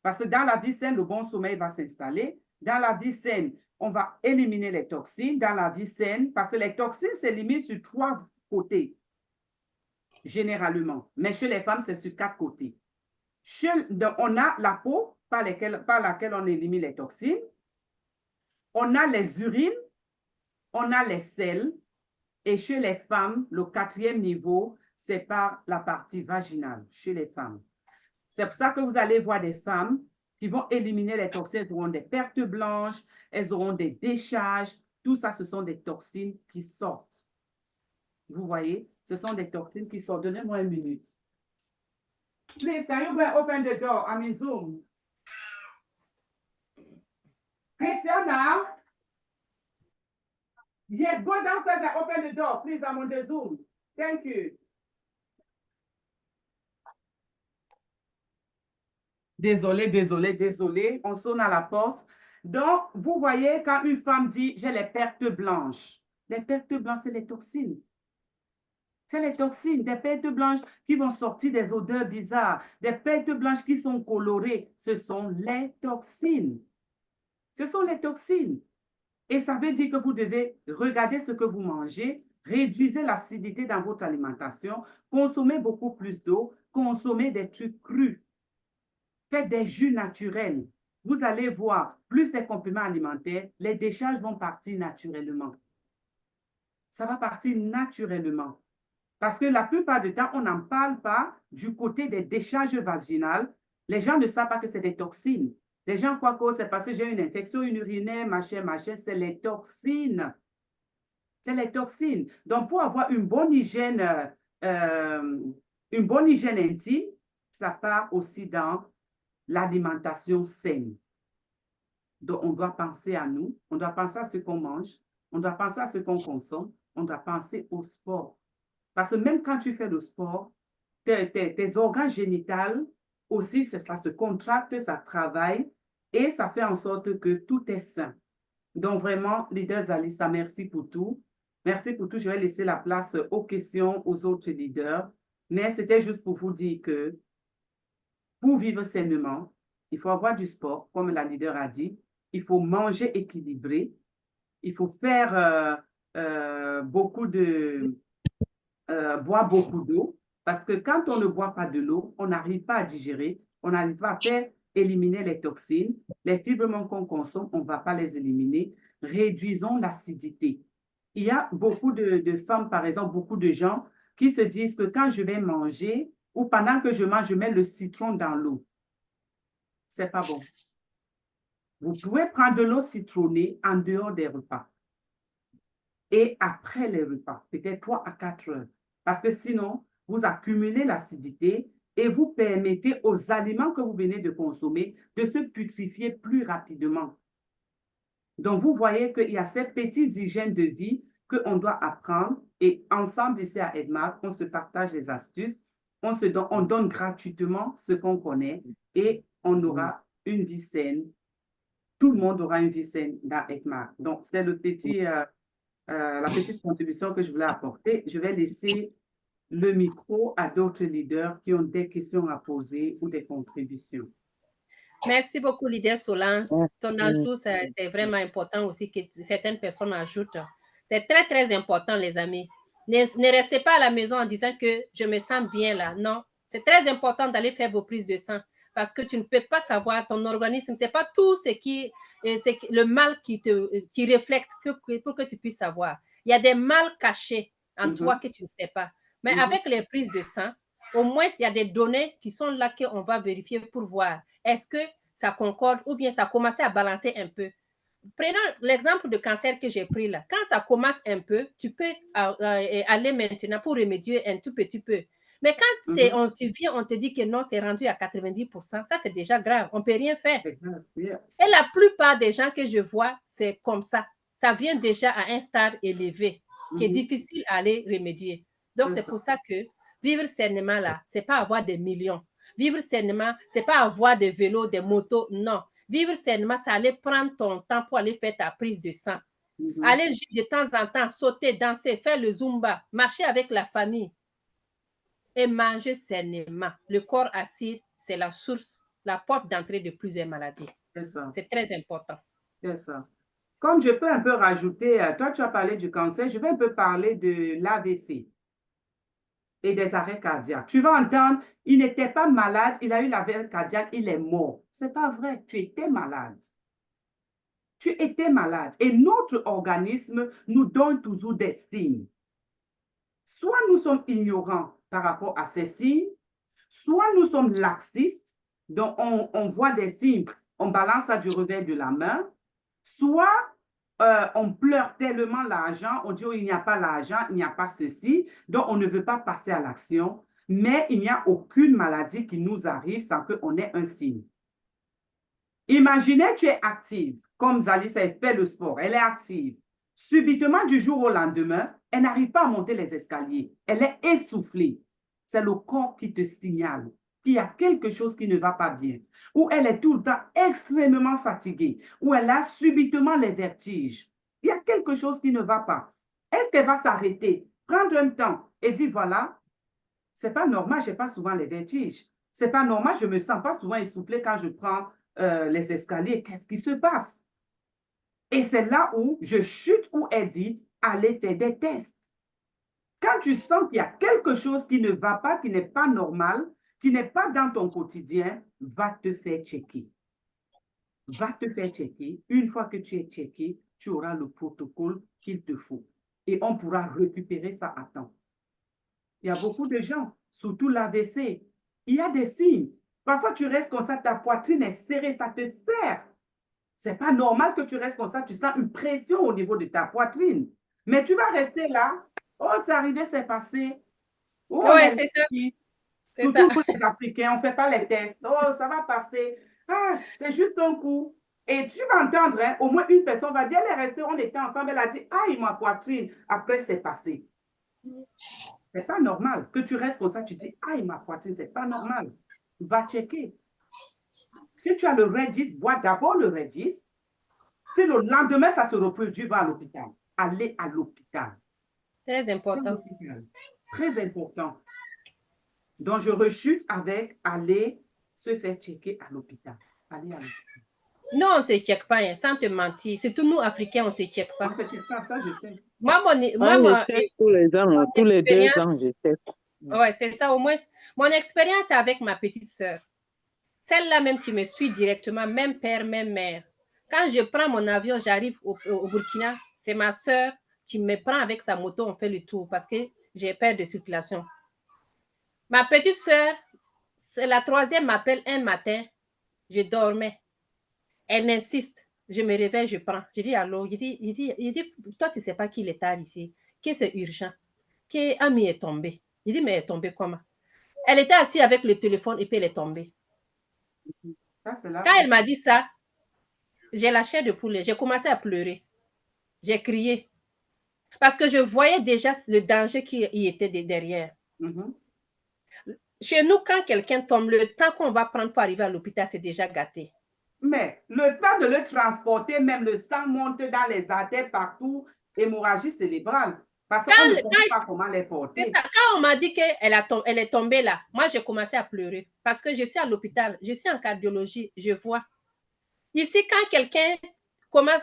Parce que dans la vie saine, le bon sommeil va s'installer. Dans la vie saine, on va éliminer les toxines. Dans la vie saine, parce que les toxines s'éliminent sur 3 côtés, généralement. Mais chez les femmes, c'est sur 4 côtés. On a la peau par laquelle on élimine les toxines. On a les urines. On a les selles. Et chez les femmes, le 4e niveau, c'est par la partie vaginale, chez les femmes. C'est pour ça que vous allez voir des femmes qui vont éliminer les toxines. Elles auront des pertes blanches, elles auront des décharges. Tout ça, ce sont des toxines qui sortent. Vous voyez, ce sont des toxines qui sortent. Donnez-moi 1 minute. Please, can you go open the door? I'm in Zoom. Christiana? Yes, go downstairs and open the door. Please, I'm on the Zoom. Thank you. Désolé. On sonne à la porte. Donc, vous voyez, quand une femme dit « j'ai les pertes blanches », les pertes blanches, c'est les toxines. C'est les toxines, des pertes blanches qui vont sortir des odeurs bizarres, des pertes blanches qui sont colorées. Ce sont les toxines. Ce sont les toxines. Et ça veut dire que vous devez regarder ce que vous mangez, réduisez l'acidité dans votre alimentation, consommez beaucoup plus d'eau, consommez des trucs crus. Faites des jus naturels. Vous allez voir, plus des compléments alimentaires, les décharges vont partir naturellement. Ça va partir naturellement. Parce que la plupart du temps, on n'en parle pas du côté des décharges vaginales. Les gens ne savent pas que c'est des toxines. Les gens croient que c'est parce que j'ai une infection urinaire, machin, c'est les toxines. C'est les toxines. Donc, pour avoir une bonne hygiène intime, ça part aussi dans l'alimentation saine. Donc, on doit penser à nous, on doit penser à ce qu'on mange, on doit penser à ce qu'on consomme, on doit penser au sport. Parce que même quand tu fais le sport, tes organes génitaux aussi, ça se contracte, ça travaille et ça fait en sorte que tout est sain. Donc, vraiment, leader Zalissa, merci pour tout. Merci pour tout. Je vais laisser la place aux questions aux autres leaders. Mais c'était juste pour vous dire que pour vivre sainement, il faut avoir du sport, comme la leader a dit. Il faut manger équilibré. Il faut faire boire beaucoup d'eau. Parce que quand on ne boit pas de l'eau, on n'arrive pas à digérer, on n'arrive pas à faire éliminer les toxines. Les fibres qu'on consomme, on ne va pas les éliminer. Réduisons l'acidité. Il y a beaucoup de femmes, par exemple, beaucoup de gens qui se disent que quand je vais manger ou pendant que je mange, je mets le citron dans l'eau. Ce n'est pas bon. Vous pouvez prendre de l'eau citronnée en dehors des repas et après les repas, peut-être 3 à 4 heures. Parce que sinon, vous accumulez l'acidité et vous permettez aux aliments que vous venez de consommer de se putréfier plus rapidement. Donc, vous voyez qu'il y a ces petites hygiènes de vie qu'on doit apprendre et ensemble ici à Edmark, on se partage les astuces, on donne gratuitement ce qu'on connaît et on aura une vie saine. Tout le monde aura une vie saine dans Edmark. Donc, c'est la petite contribution que je voulais apporter. Je vais laisser le micro à d'autres leaders qui ont des questions à poser ou des contributions. Merci beaucoup, leader Solange. Ton ajout, c'est vraiment important aussi que certaines personnes ajoutent. C'est très, très important, les amis. Ne restez pas à la maison en disant que je me sens bien là. Non, c'est très important d'aller faire vos prises de sang parce que tu ne peux pas savoir ton organisme. Ce n'est pas tout ce qui c'est le mal qui reflète pour que tu puisses savoir. Il y a des mal cachés en toi que tu ne sais pas. Mais avec les prises de sang, au moins, il y a des données qui sont là qu'on va vérifier pour voir. Est-ce que ça concorde ou bien ça commence à balancer un peu? Prenons l'exemple de cancer que j'ai pris là. Quand ça commence un peu, tu peux aller maintenant pour remédier un tout petit peu. Mais quand tu viens, on te dit que non, c'est rendu à 90%, ça c'est déjà grave. On ne peut rien faire. Et la plupart des gens que je vois, c'est comme ça. Ça vient déjà à un stade élevé qui est difficile à aller remédier. Donc, c'est pour ça que Vivre sainement, là, c'est pas avoir des millions. Vivre sainement, c'est pas avoir des vélos, des motos, non. Vivre sainement, c'est aller prendre ton temps pour aller faire ta prise de sang. Aller de temps en temps, sauter, danser, faire le zumba, marcher avec la famille et manger sainement. Le corps acide, c'est la source, la porte d'entrée de plusieurs maladies. C'est ça. C'est très important. C'est ça. Comme je peux un peu rajouter, toi tu as parlé du cancer, je vais un peu parler de l'AVC et des arrêts cardiaques. Tu vas entendre, il n'était pas malade, il a eu l'arrêt cardiaque, il est mort. Ce n'est pas vrai, tu étais malade. Tu étais malade et notre organisme nous donne toujours des signes. Soit nous sommes ignorants par rapport à ces signes, soit nous sommes laxistes, donc on voit des signes, on balance ça du revers de la main, soit on pleure tellement l'argent, on dit oh, il n'y a pas l'argent, il n'y a pas ceci, donc on ne veut pas passer à l'action, mais il n'y a aucune maladie qui nous arrive sans qu'on ait un signe. Imaginez tu es active, comme Zalice elle fait le sport, elle est active. Subitement, du jour au lendemain, elle n'arrive pas à monter les escaliers. Elle est essoufflée. C'est le corps qui te signale qu'il y a quelque chose qui ne va pas bien. Ou elle est tout le temps extrêmement fatiguée. Ou elle a subitement les vertiges. Il y a quelque chose qui ne va pas. Est-ce qu'elle va s'arrêter, prendre un temps et dire, voilà, c'est pas normal, je n'ai pas souvent les vertiges. C'est pas normal, je ne me sens pas souvent essoufflée quand je prends les escaliers. Qu'est-ce qui se passe? Et c'est là où je chute, où elle dit, allez faire des tests. Quand tu sens qu'il y a quelque chose qui ne va pas, qui n'est pas normal, qui n'est pas dans ton quotidien, va te faire checker. Va te faire checker. Une fois que tu es checké, tu auras le protocole qu'il te faut. Et on pourra récupérer ça à temps. Il y a beaucoup de gens, surtout l'AVC. Il y a des signes. Parfois, tu restes comme ça, ta poitrine est serrée, ça te serre. Ce n'est pas normal que tu restes comme ça, tu sens une pression au niveau de ta poitrine. Mais tu vas rester là. Oh, c'est arrivé, c'est passé. Oh, oui, c'est ça. Surtout pour les Africains, on ne fait pas les tests. Oh, ça va passer. Ah, c'est juste un coup. Et tu vas entendre, hein, au moins une personne va dire, elle est restée, on était ensemble, elle a dit, aïe, ma poitrine. Après, c'est passé. Ce n'est pas normal que tu restes comme ça, tu dis, aïe, ma poitrine, ce n'est pas normal. Va checker. Si tu as le Redis, bois d'abord le Redis. Si le lendemain, ça se reproduit, va à l'hôpital. Allez à l'hôpital. Très important. Très important. Donc, je rechute avec aller se faire checker à l'hôpital. Aller à l'hôpital. Non, on ne se check pas, hein, sans te mentir. Surtout nous, Africains, on ne se check pas. On ne se check pas, ça, je sais. Tous les ans, tous les 2 ans, je check. Oui, c'est ça. Au moins, mon expérience est avec ma petite sœur. Celle-là même qui me suit directement, même père, même mère. Quand je prends mon avion, j'arrive au Burkina, c'est ma sœur qui me prend avec sa moto, on fait le tour parce que j'ai peur de circulation. Ma petite sœur, c'est la 3e m'appelle un matin, je dormais. Elle insiste, je me réveille, je prends. Je dis allô, il dit toi tu ne sais pas qu'il est tard ici, que c'est urgent, que Ami est tombée. Il dit mais elle est tombée comment? Elle était assise avec le téléphone et puis elle est tombée. Quand elle m'a dit ça, j'ai la chair de poulet, j'ai commencé à pleurer. J'ai crié. Parce que je voyais déjà le danger qui y était derrière. Chez nous, quand quelqu'un tombe, le temps qu'on va prendre pour arriver à l'hôpital, c'est déjà gâté. Mais le temps de le transporter, même le sang monte dans les artères partout, hémorragie cérébrale. Parce qu'on ne sait pas comment les porter. Ça, quand on m'a dit qu'elle est tombée là, moi, j'ai commencé à pleurer. Parce que je suis à l'hôpital, je suis en cardiologie, je vois. Ici, quand quelqu'un commence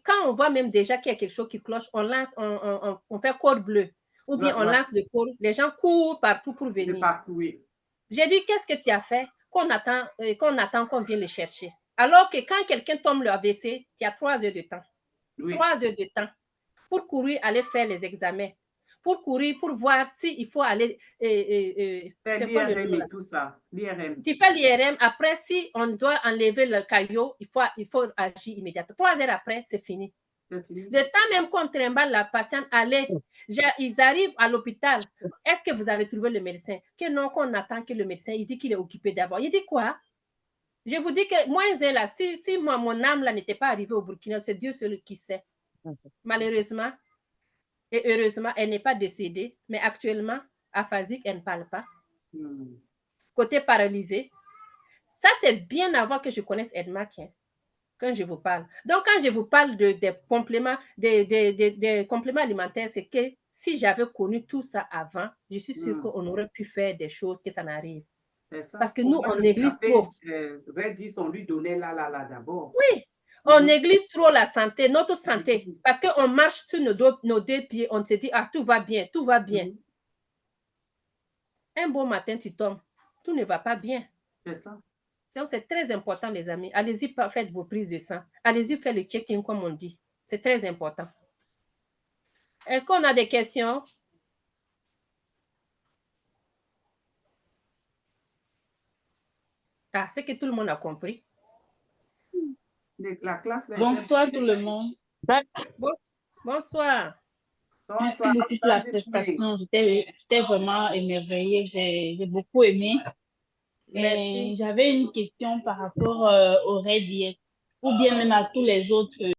quand on voit même déjà qu'il y a quelque chose qui cloche, on lance, on fait code bleu. Ou bien on lance le code, les gens courent partout pour venir. Partout, oui. J'ai dit, qu'est-ce que tu as fait qu'on attend qu'on vienne le chercher? Alors que quand quelqu'un tombe le AVC, tu as 3 heures de temps. Oui. 3 heures de temps pour courir, aller faire les examens. Pour courir, pour voir s'il faut aller... faire l'IRM et tout ça. L'IRM. Tu fais l'IRM. Après, si on doit enlever le caillot, il faut agir immédiatement. 3 heures après, c'est fini. Le temps même qu'on trimballe la patiente, ils arrivent à l'hôpital. Est-ce que vous avez trouvé le médecin? Que non, qu'on attend que le médecin, il dit qu'il est occupé d'abord. Il dit quoi? Je vous dis que moi, là, si moi, mon âme là n'était pas arrivée au Burkina, c'est Dieu seul qui sait. Malheureusement et heureusement, elle n'est pas décédée, mais actuellement, aphasique, elle ne parle pas. Hmm. Côté paralysé, ça c'est bien avant que je connaisse Edmac, hein, quand je vous parle. Donc quand je vous parle des compléments, des compléments alimentaires, c'est que si j'avais connu tout ça avant, je suis sûre qu'on aurait pu faire des choses que ça n'arrive. C'est ça. Parce que Pour nous, moi, on le néglige café, trop. Redis, on lui donnait là d'abord. Oui, on néglige trop la santé, notre santé. Parce qu'on marche sur nos deux pieds, on se dit, ah, tout va bien, tout va bien. Un bon matin, tu tombes, tout ne va pas bien. C'est ça. Donc, c'est très important, les amis. Allez-y, faites vos prises de sang. Allez-y, faites le check-in, comme on dit. C'est très important. Est-ce qu'on a des questions? Ah, c'est que tout le monde a compris. La classe, Bonsoir tout le monde. Bonsoir. Merci beaucoup pour la prestation. J'étais vraiment émerveillée. J'ai beaucoup aimé. Merci. J'avais une question par rapport au Red Diet ou bien même à tous les autres